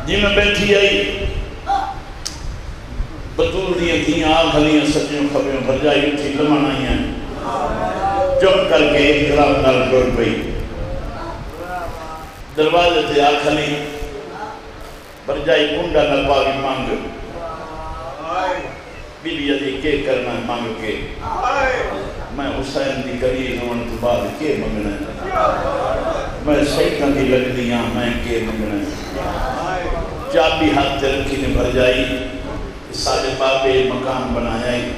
جی میں بیٹھی آئی بطول دیاں تھیاں آگھلیاں سجیوں خبریوں بھر جائی اٹھی لمن آئی ہیں چپ کر کے ایک گرام نال ڈور پئی دروازے تھے آگھلی بھر جائی کنڈا نپاوی مانگ بی بی عدی کے کرنا مانگ کے میں حسین دی قریب ہون تو بعد کے منگنا میں سیدہ دی لگ دیاں میں کے منگنا چابی ہاتھ تے رکھی نے بھر جائی سارے بابے مکان بنایا ہی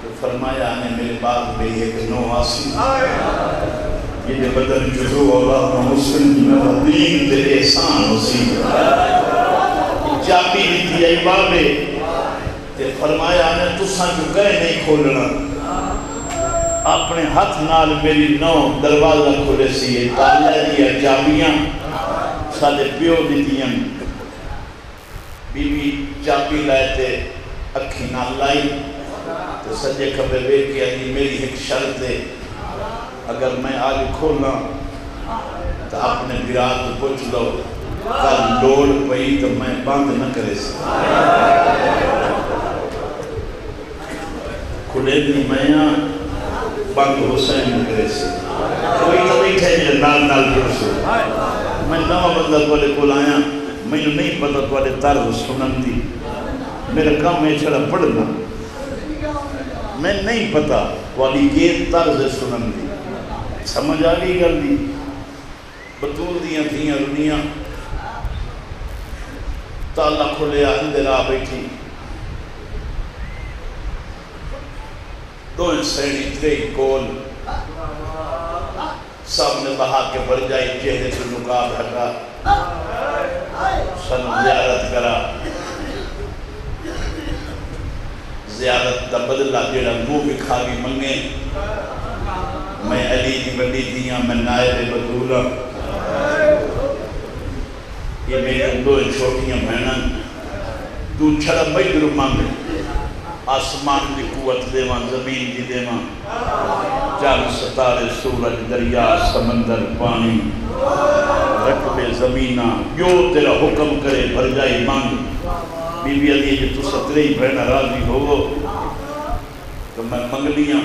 تو فرمایا نے میرے بعد میں ایک نو آسی یہ دے بدن جزو اللہ محسن جنہ دین دے احسان اسی چابی لیتی آئی بابے تے فرمایا نے تساں جو گئے نہیں کھولنا اپنے ہاتھ نال میری نو دروازہ کھولے سی یہ تالیا دیا چابیاں سادے پیو دیتیاں بی بی چابی لائے تے اکھی نہ لائی تو سجے کھبے بے کے آئی میری ایک شرط ہے اگر میں آج کھولنا تو اپنے براد کو پوچھ لو کل لوڑ پئی تو میں بند نہ کرے سکتا کھلے دی میاں بند حسین نہ کرے سکتا کوئی تو بیٹھے جی نال نال جڑ سے میں نوہ بندہ بولے کھول آیا میں نہیں پتا توڑے طرز سنن دی میرا کام ہے چھڑا پڑھنا میں نہیں پتا والی یہ طرز سنن دی سمجھ آگئی گل دی بطول دیاں تھیاں رنیاں تالا کھلے اندر آ بیٹھی دو سینی تھے کول سب نے بہا کے بڑھ جائی چہرے سے نکاب ہٹا سن زیارت کرا زیارت دا بدلہ جیڑا مو بھی کھاگی منگے میں علی دی بڑی دیاں میں نائب بطولہ یہ میری دو چھوٹیاں بہنن تو چھڑا بیدر مانگ آسمان دی قوت دیوان زمین دی دیوان چار ستارے سورج دریا سمندر پانی رکبے زمینہ جو تیرا حکم کرے بھر جائی مانگ بی بی علی جو تو سترہی بہنہ راضی ہو تو میں منگ لیاں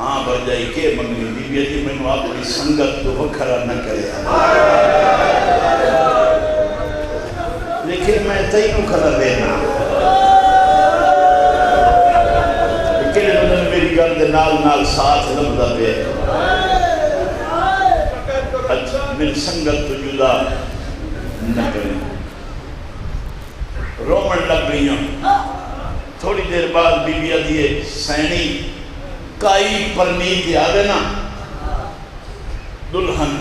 ہاں بھر جائی کے منگ لی بی بی علی میں نے اپنی سنگت تو وکھرا نہ کرے لیکن میں تینوں کھلا دینا لیکن انہوں نے میری گرد نال ساتھ لمدہ پہ من سنگت تو جدا نہ کریں رومن لگ گئیاں تھوڑی دیر بعد بی بی دیئے سینی کائی پرنیت یاد ہے نا دلہن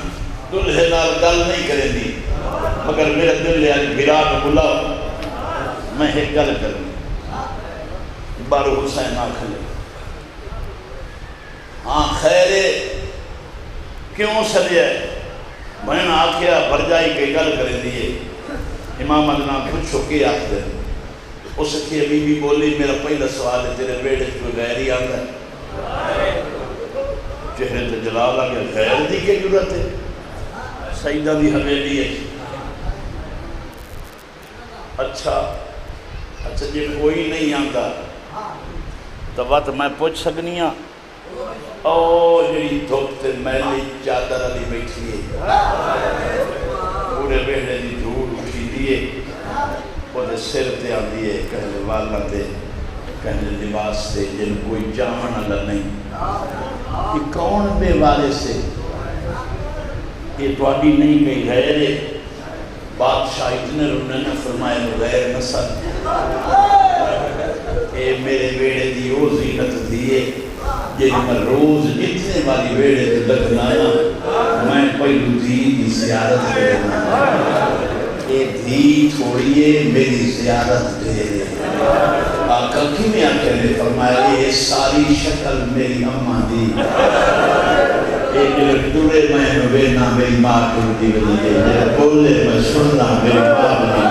دلہے نال گل نہیں کریں دی مگر میرے دل لے آج بھیرا کو بلاؤ میں ایک گل کروں بارو حسین آکھلے ہاں خیرے کیوں سلیا ہے میں نے آکھیا برجائی کے گل کرے دیئے امام ادنا پوچھو کی آکھ دے اس کی بی بی بولی میرا پہلا سوال ہے تیرے بیٹے کوئی غیری آتا ہے چہرے تے جلال آگیا غیر دی کے جرت ہے سیدہ دی حویلی ہے اچھا جی کوئی نہیں آتا تو بات میں پوچھ سکنی ہاں او جی دھوپ تے میلی چادر علی بیٹھی ہے پورے بیٹھے دی دھوڑ اٹھی دیئے وہ دے سر تے آن دیئے کہلے والا تے کہلے لباس تے جن کوئی جامن اللہ نہیں یہ کون بے والے سے یہ توڑی نہیں کہیں غیرے بادشاہ اتنے رونے نے فرمائے غیر نسل اے میرے بیڑے دی او زینت دیئے یہ میں روز جتنے والی بیڑے دی لگنانا میں پہلو دی زیارت کرنا اے دھی چھوڑیے میری زیارت دے آقا کی میں آکے نے فرمایا یہ ساری شکل میری اماں دی ایک دورے میں نوینا میری ماں کو دی بلی ہے بولے میں سننا میری ماں بلی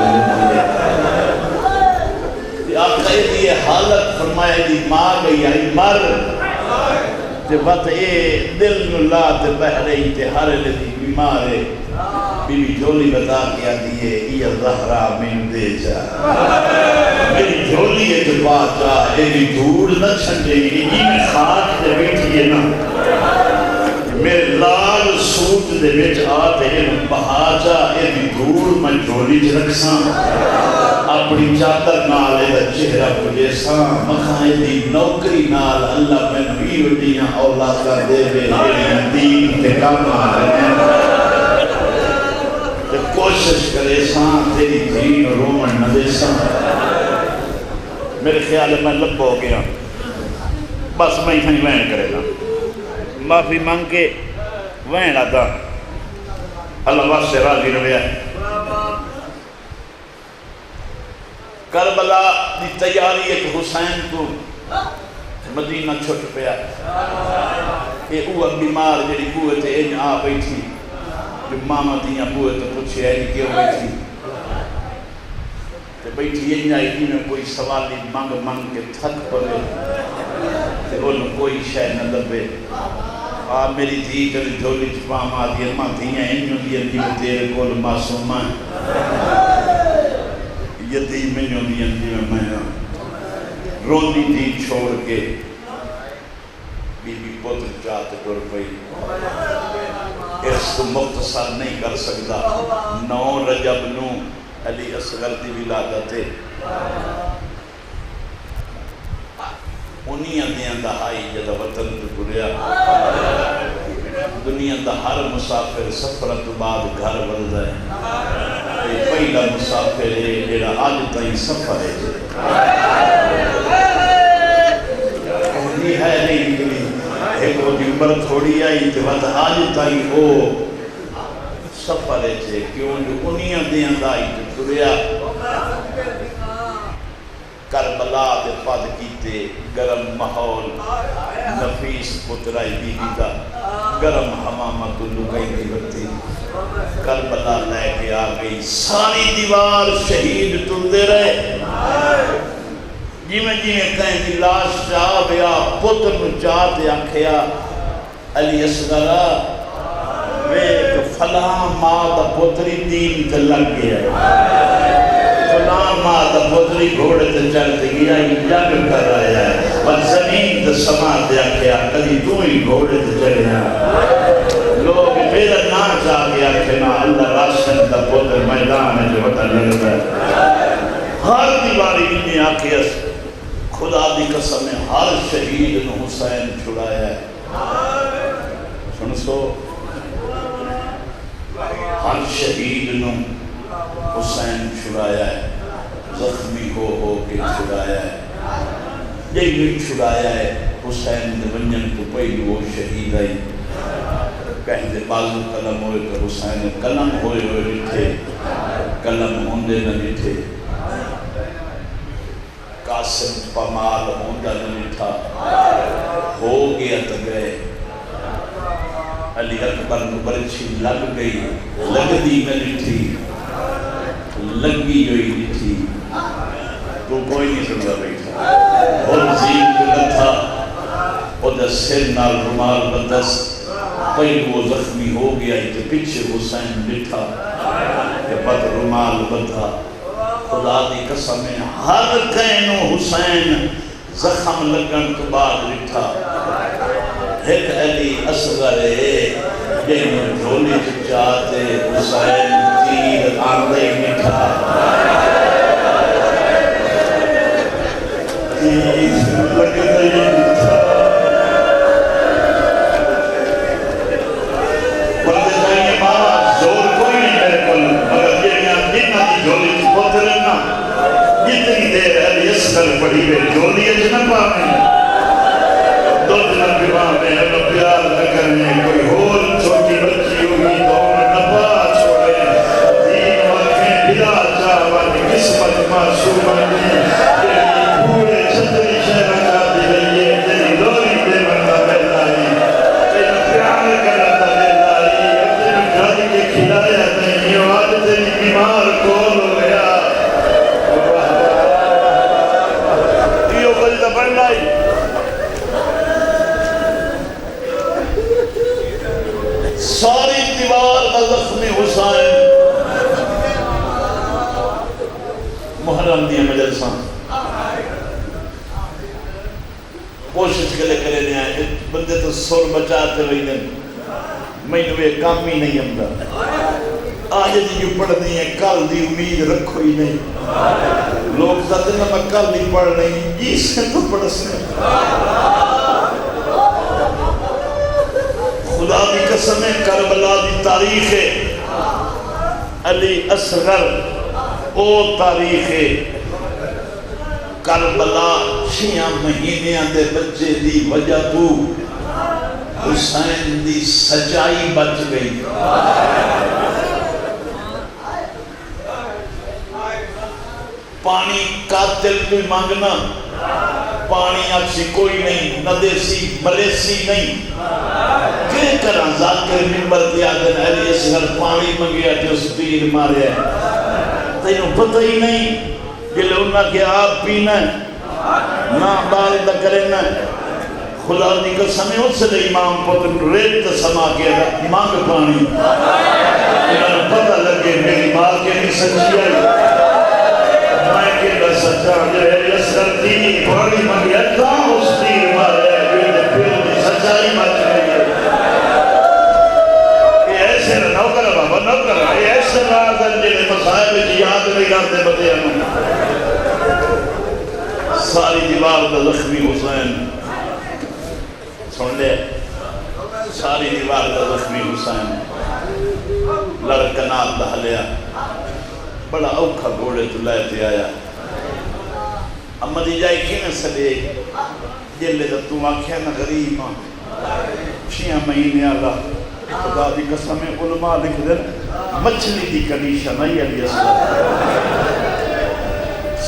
ہے آقا یہ حالت فرمایا دی ماں گئی آئی مر تے بات اے دل نلا تے بہرہی تے ہر لدی بیمارے بی بی جھولی بتا کیا دیئے یہ زہرہ من دے جا میری جھولی ہے جو بات جا ایک دھوڑ نہ چھنڈے گی یہ میں خاک دے بیٹھی ہے نا میرے لال سوٹ دے بیچ آتے ہیں بہا جا ایک دھوڑ میں جھولی جھ رکھساں اپنی چادر نالے دا چہرہ پجے ساں مکھائے دی نوکری نال اللہ میں نبی وڈیاں اولاد کا دے بے جیڑی دین کے کام آ رہے ہیں کوشش کرے ساں تیری دین رومن نہ دے ساں میرے خیال میں لب ہو گیا بس میں ہی وین کرے گا معافی مانگ کے وین آتا اللہ بس سے راضی رویا کربلا دی تیاری ایک حسین تو مدینہ چھوٹ پیا یہ اوہ بیمار جڑی بوئے تے این آ بیٹھی جو ماما دیاں بوئے تو پوچھے این کیوں بیٹھی تے بیٹھی این آئی دی میں کوئی سوالی منگ کے تھک پڑے تے انہوں کوئی شے نہ لبے میری دھی کلی جھولی چھپا ماں دی اماں دیاں اینیوں دیاں دیاں تیرے کول معصوماں یتیم میں جو دی اندی میں رونی دی چھوڑ کے بی بی پتر چاہتے ڈر پئی اس کو مختصر نہیں کر سکتا 9 رجب نو علی اصغر دی ولادت ہے انہی اندیاں دہائی جدہ وطن تو گریا دنیا دا ہر مسافر سفرت بعد گھر بل جائے پہلا مسافر ہے جیڑا آج تائیں سفر ہے کہنی ہے نہیں نکلی ایک وہ عمر تھوڑی آئی تو بات آج تائیں وہ سفر ہے کیوں جو انہی دیاں دائی تو تریا کربلا دے پد کیتے گرم ماحول نفیس پترائی بی بی دا گرم حمامت لگئی دی بتی کربلا لے کے آ گئی ساری دیوار شہید ٹردے رہے جی میں کہیں دی لاش چاہ بیا پتر نو چاہ دے آنکھیا علی اصغرہ ویک فلاں ماں دا پتری دین تے لگ گیا فلاں ماں دا پتری گھوڑے تے چلتے گیا جنگ کر رہا ہے پر زمین تے سما دے آنکھیا کدی تو ہی گھوڑے تے چلیا لوگ میرا نام چاہ گیا کہ نا اللہ راشن دا پتر میدان ہے جو پتہ لگتا ہے ہر دیواری انہیں آکھیا خدا دی قسم ہے ہر شہید نو حسین چھڑایا ہے سن سو ہر شہید نو حسین چھڑایا ہے زخمی ہو کے چھڑایا ہے یہی بھی چھڑایا ہے حسین دے ونجن تو پہلو وہ شہید آئی کہیں دے بازو قلم ہوئے تو حسین قلم ہوئے لٹھے قلم ہوندے نہ لٹھے قاسم پمال ہوندا نہ ڈٹھا ہو گیا تو گئے علی اکبر کو برچھی لگ گئی لگ دی میں ڈٹھی لگی ہوئی ڈٹھی تو کوئی نہیں سنتا بیٹھا اور زین کو نہ تھا اور دا سر نال رومال بدس پہلو وہ زخمی ہو گیا کہ پیچھے حسین بٹھا کہ بد رومال بدھا خدا دی قسم ہر کینو حسین زخم لگن تو بعد بٹھا ایک علی اصغر جنہوں جھولی چاہتے حسین تیر آندے مٹھا تیر لگنے مٹھا جتنی دیر علی اصغر پڑھی گئے جولی اجنب آمیں دودھ نہ پیوانے نہ پیار نہ کرنے کوئی اور چھوٹی بچی ہوگی تو انہوں نہ پا چھوڑے دین وقتیں بلا چاہوانی قسمت معصومانی تیری پورے چھتری شہرہ کا دلائیے تیری لوری دے مرنا بیلائی تیری پیار کرتا بیلائی تیری گھر کے کھلایا نہیں آج تیری بیمار کول ہو گیا ساری دیوار کا زخمی حسین محرم دیا مجلساں کوشش کرے نہیں آئے بندے تو سر بچاتے ہوئی نہیں میں نے کام ہی نہیں امدہ آج دی جو پڑھنی ہے کل دی امید رکھو ہی نہیں لوگ ساتھ ہیں میں کل نہیں پڑھ نہیں جی سے تو پڑھ سکتے خدا دی قسم کربلا دی تاریخ علی اصغر او تاریخ کربلا 6 مہینے دے بچے دی وجہ تو حسین دی سچائی بچ گئی پانی قاتل کوئی مانگنا پانی اچھی کوئی نہیں نہ دیسی ملیسی نہیں کہ کران ذاکر منبر دیا دن علی اصغر پانی منگیا جو سپیر مارے تینوں پتہ ہی نہیں کہ انہاں کہ آپ پینا نہ بارد کرنا خدا دی قسم اس لئے امام پتر ریت سما کے مانگ پانی انہاں پتہ لگے میری ماں کے نہیں سچی آئی میں کہ بس سچا جو ہے اصغر دی پانی منگیا تھا اس تیر مارے پھر سچائی بچ گئی یہ ایسے نوکر بابا نوکر یہ ایسے راز جنہیں مسائل کی یاد نہیں کرتے بتے ہمیں ساری دیوار دا زخمی حسین سن لے ساری دیوار دا زخمی حسین لڑکنات دا حلیا بڑا اوکھا گھوڑے تو لائتے آیا اما دی جائے کی نہ سلے جلے دا تو آکھیا نا غریب 6 مہینے آگا خدا دی قسم علماء لکھ دیں مچھلی دی کنیشہ نہیں علی اصغر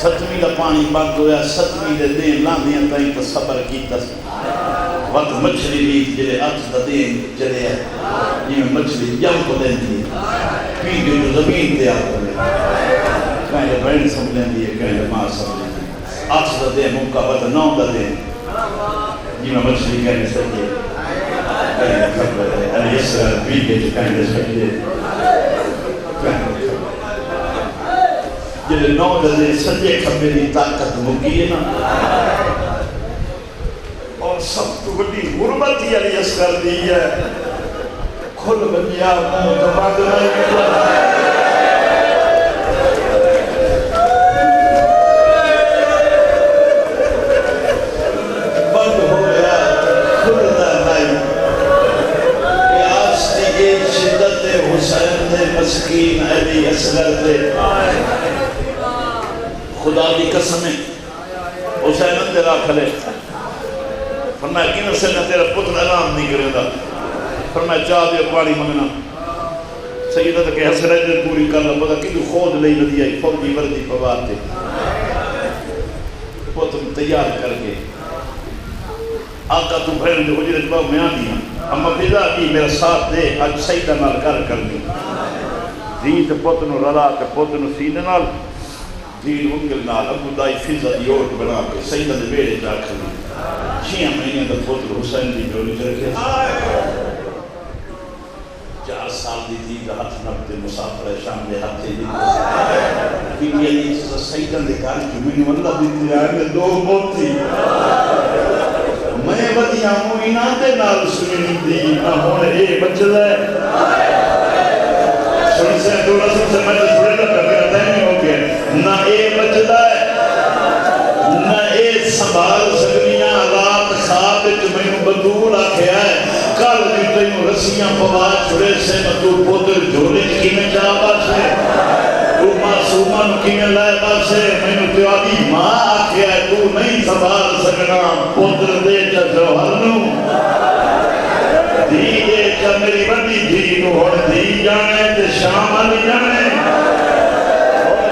7ویں دا پانی بند ہویا 7ویں دے دین لاندیاں تائیں تو صبر کی وقت مچھلی لیت جلے اچھ دا دین جلے ہے یہ مچھلی جم کو دین دی پی جو زمین دے آتا ہے کہیں بہن سمجھیں دیئے کہیں ماں سمجھیں دیئے اچھ دا دین مکہ بتا 9 دا دین یہ مچھلی کہنے سکتے کہیں خبر ہے علی اصغر پی کے جو کہیں سکتے جلے 9 دا دین سجے خبر دی طاقت مکی ہے نا اور سب تو بڑی غربت ہی علی اصغر دی ہے کھل بنیا موں تبادلہ کیا بند ہو گیا کھلنا نہیں کہ آستی کے شدت حسین دے مسکین علی اصغر دے خدا دی قسم حسین اندر آکھلے فرمایا کینوں سے نہ تیرا پتر آرام نہیں کرے گا فرمایا چاہ دے پانی منگنا سیدہ تک حسرت پوری کر لو پتا کہ خود لئی ندی آئی فوجی وردی پوار دے پتر تیار کر کے آقا تو بھیڑ جو حجرت باؤ میں آنی ہیں اما فضا کی میرا ساتھ دے آج سیدہ نال کر دی دین تے پتر نو رلا تے پتر نو سینے نال دین انگل نال ابو دائی فضا دی اوٹ بنا کے سیدہ دے بیڑے جا کر دی 6 مہینے دا پتر حسین دی جوڑی کر کے 4 سال دی تھی ہاتھ نبتے مسافر شام دے ہاتھ دی بی بی علی چیزا سیدہ دے کار کی میں نے اللہ دیتی آئے میں 2 موت تھی میں بدیاں مومنان دے نال سنی دی نہ ہونے اے بچل ہے سن سے دو رسول سے میں جڑے نہ کر کے نہیں ہو گیا نہ اے بچل ہے نہ اے سنبھال سکنیاں رات خواب وچ مینوں بدول آکھیا ہے کل دی تینوں رسیاں پوا چھڑے سے تو پوتر جھولے کیویں جا باسے تو معصوماں نوں کیویں لائے باسے مینوں تے آدی ماں آکھیا ہے تو نہیں سنبھال سکنا پوتر دے چا جوہر نوں دی دے چا میری بڑی دھی نوں ہن دی جانے تے شام علی جانے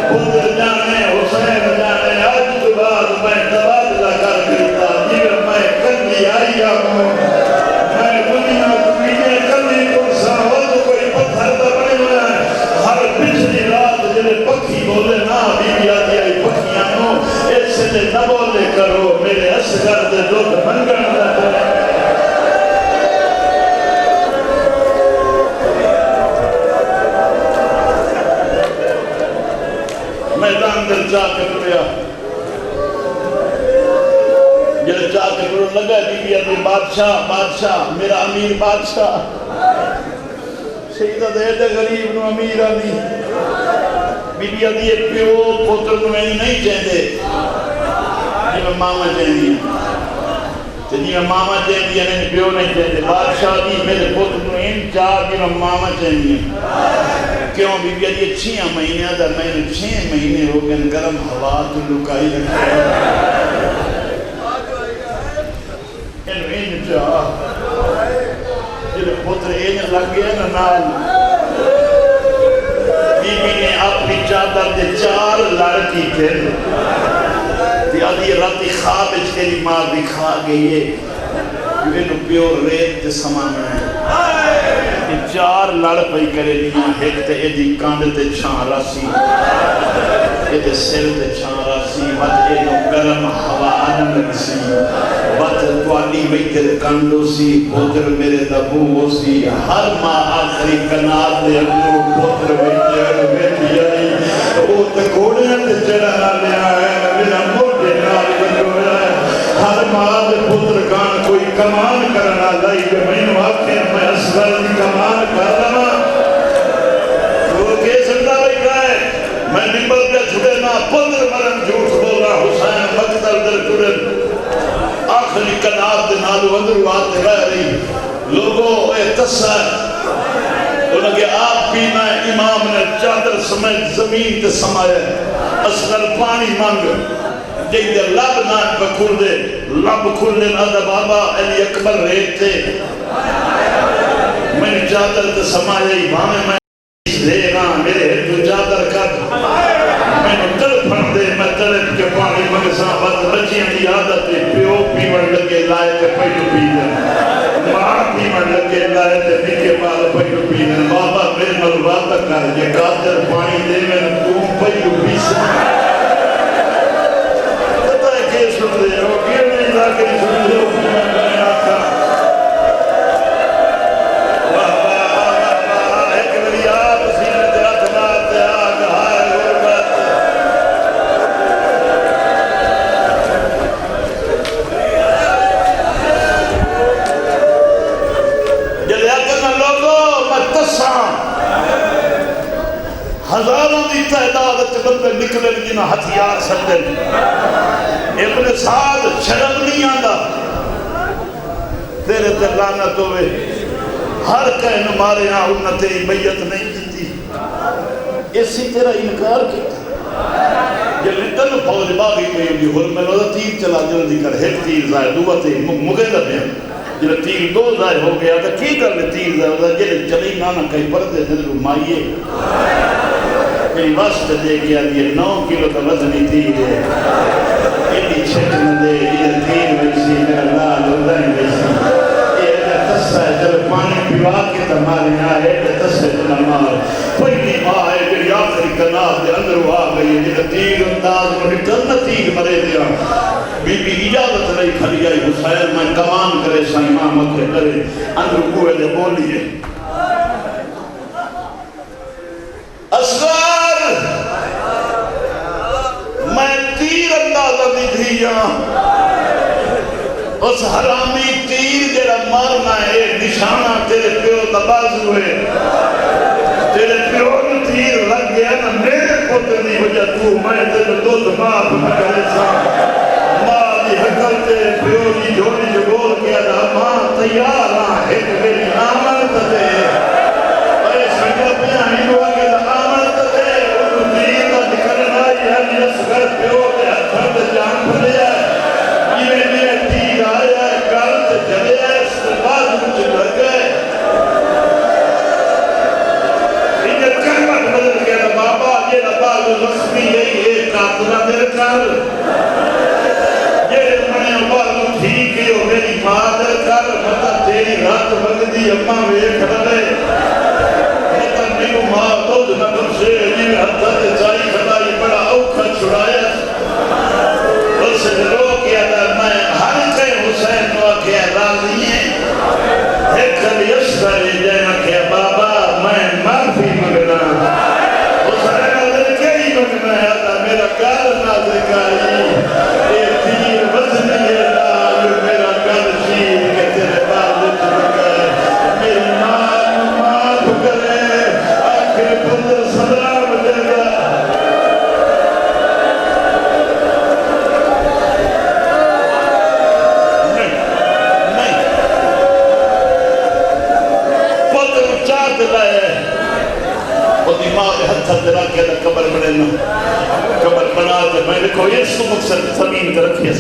پوتر جانے حسین جانے اج تو بعد میں تبادلہ کر کرتا جی میں کلی آئی ہوں میں دنیا تمہیں کلی کرسا ہو تو کوئی پتھر دا بنے ہوئے ہیں ہر پچھلی رات جلے پکھی بولے نا بی بی آدھی آئی پکھیاں نو ایسے دے نہ بولے کرو میرے اسگر دے دودھ منگن لگے میدان دل جا کے پڑیا جلے جا کے پڑھنے لگا بی بی آدھی بادشاہ میرا امیر بادشاہ سیدہ دے دے غریب نو امیر آدھی بی بی آدھی پیو پوتر نو میں نہیں چاہتے جی میں ماما چاہتی ہیں جی میں ماما چاہتی ہیں پیو نہیں چاہتے بادشاہ دی میرے پوتر نو ان چاہ جی میں ماما چاہتی ہیں کیوں بی بی آدھی 6 مہینے دا میں نے 6 مہینے ہو گئے گرم ہوا تو لکائی رکھا ان چاہ جب پتر این لگ گیا نا نال بی بی نے اپنی چادر دے 4 لڑکی پھر تی آدھی راتی خواب اچھ تیری ماں بھی کھا گئی ہے انہوں پیور ریت تے سمانا ہے 4 لڑ پئی کرے لیاں ایک تے ایدی کانڈ تے چھان راسی ایدے سر تے چھان راسی وقت ایدو گرم ہوا آنم لگسی وقت توالی ویتر کانڈو سی پوتر میرے دبو ہو سی ہر ماں آخری کنار دے اپنو پوتر ویتر ویتی آئی وہ تکوڑے تے چڑھا لیا ہے میرا موٹے نال بندو ہے ہر ماں دے پتر کان کوئی کمان کرنا لائی کہ میں نے آخر میں اصغر دی کمان کر رہا وہ کیسر دا بھی کہا ہے میں نمبر پہ چھوڑے نا پندر مرن جھوٹ بول رہا حسین مقتل در چھوڑے آخری کناب دے نالو اندر آتے رہ رہی لوگوں اے تصر انہوں کہ آپ بھی میں امام نے چادر سمیت زمین تے سمائے اصغر پانی مانگ جہی دے لب نان پہ کھول دے لب کھول دے نادہ بابا علی اکبر ریت تھے میں چادر تے سمائے امام میں دے گا میرے ہتو چادر کر میں تل پھڑ دے میں تلت کے پانی مگساں بات بچیاں دی عادت پیو پیمن لگے لائے تے پہلو پی دے ماں پیمن لگے لائے تے نکے بال پہلو پی دے بابا میرے ملوات کر یہ قادر پانی دے میں تو پہلو پی سکتا پتہ ہے کہ سن دے ہو کہ نہیں لاکے سن دے ہو کہ میں آتا ہزاروں دی تعداد بندے نکلے جنہ ہتھیار سکتے ابن سعد شرم نہیں آندا تیرے تے لعنت ہوئے ہر کہن مارے ہاں انہیں تیری بیعت نہیں دیتی اسی تیرا انکار کیتا جب تن فوج باغی میں یہ غلم میں لوگا تیر چلا جلدی کر ایک تیر زائے دو تے مگے لبے جب تیر 2 زائے ہو گیا تو کی کر لے تیر زائے جب چلی نانا کہیں پردے تھے تو مائیے میری واسطہ دے گیا یہ 9 کلو کا وزنی تیر ہے ایڈی چھٹ نہ دے یہ تیر ویسی میرا لال اڑائیں ویسی یہ تسا ہے جب پانی پیوا کے تمہارے آئے تسے نہ مار پہلی ماں ہے جڑی آخری کناب دے اندر آ گئی ہے جب تیر انداز میں نکل نہ تیر مرے دیا بی بی اجازت نہیں کھلی آئی حسین میں کمان کرے سائیں ماں مکھے کرے اندر کوئے دے بولیے اصغر میں تیر اندازہ دی دھیا اس حرامی تیر جڑا مارنا ہے نشانہ تیرے پیو تباز ہوئے تیرے پیو نے تیر لگ گیا نا میرے پوتے نہیں ہو جا تو میں تیرے دو دماغ میں کرے سا ماں دی حقل تیرے پیو دی جوڑی جو بول کیا دا ماں تیار ہے کہ میری آمد دے اے سنگا پیا ہی ہوا کہ دا آمد دے انہوں تیر دا دکھرنا ہے اصغر پیو دے ہتھر دے جان پھلے ہے یہ میرے تیر آیا ہے کارت جلے ہے اس کے بعد مجھے لگ گئے انہیں کرمت بدل گیا بابا یہ لباغ زخمی یہی ہے قاتلہ میرے کار یہ میں عباد ٹھیک ہے اور میری مادر کار مطلب تیری رات بگدی اممہ ویٹ رہے مطلب میرو ماں دودھ نہ برسے یہ حدت جائی کھڑا یہ بڑا اوکھا چھڑایا اس رو کیا تھا میں ہر کئی حسین نوہ کیا راضی ہیں ایک یسر جائنا کیا بابا میں معافی مگنا حسین نظر کئی مگنا ہے تھا میرا کار نازر کاری یہ تیر وزنی ہے جو میرا کار شیر کہ تیرے بعد چکے میری ماں معاف کرے آخر پندر سلام دے گا ماں کے ہتھا دلا کے قبر بنانا قبر بنا کے میں نے کوئی اس مقصد زمین کر رکھی ہے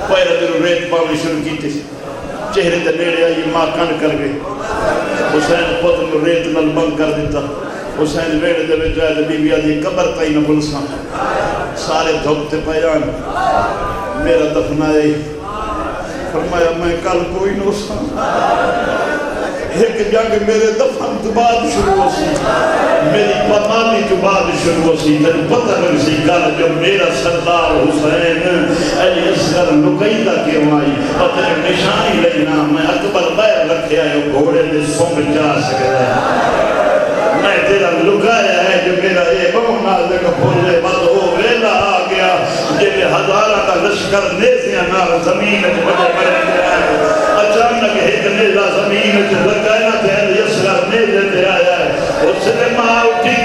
پہلے دن ریت پاوی شروع کی تھی چہرے تے نیڑے آئی ماں کن کر گئی حسین پتر کو ریت نل بند کر دیتا حسین ویڑے دے جائے بی بی آدھی قبر تائی نہ بلساں سارے دھوکتے پیان میرا دفنائے فرمایا میں کل کوئی نہ سا ایک جنگ میرے دفن تو بعد شروع ہو سی میری پمانی تو بعد شروع ہو سی تیرے پتہ لگ سی کل جو میرا سردار حسین علی اصغر لکیدہ کیوں آئی اور تیرے نشانی لینا میں اکبر بیر رکھے آئے گھوڑے دے سونگ جا سکے میں تیرا لکایا ہے جو میرا اے بہن آزے کا بھولے بعد ہو ویلا آ گیا جب ہزارہ کا لشکر نیزیاں نال زمین جو بڑے بڑے گیا اچانک ایک نیزہ زمین جو لگایا تھے یسر نیزے تے آیا ہے اس نے ماں اٹھی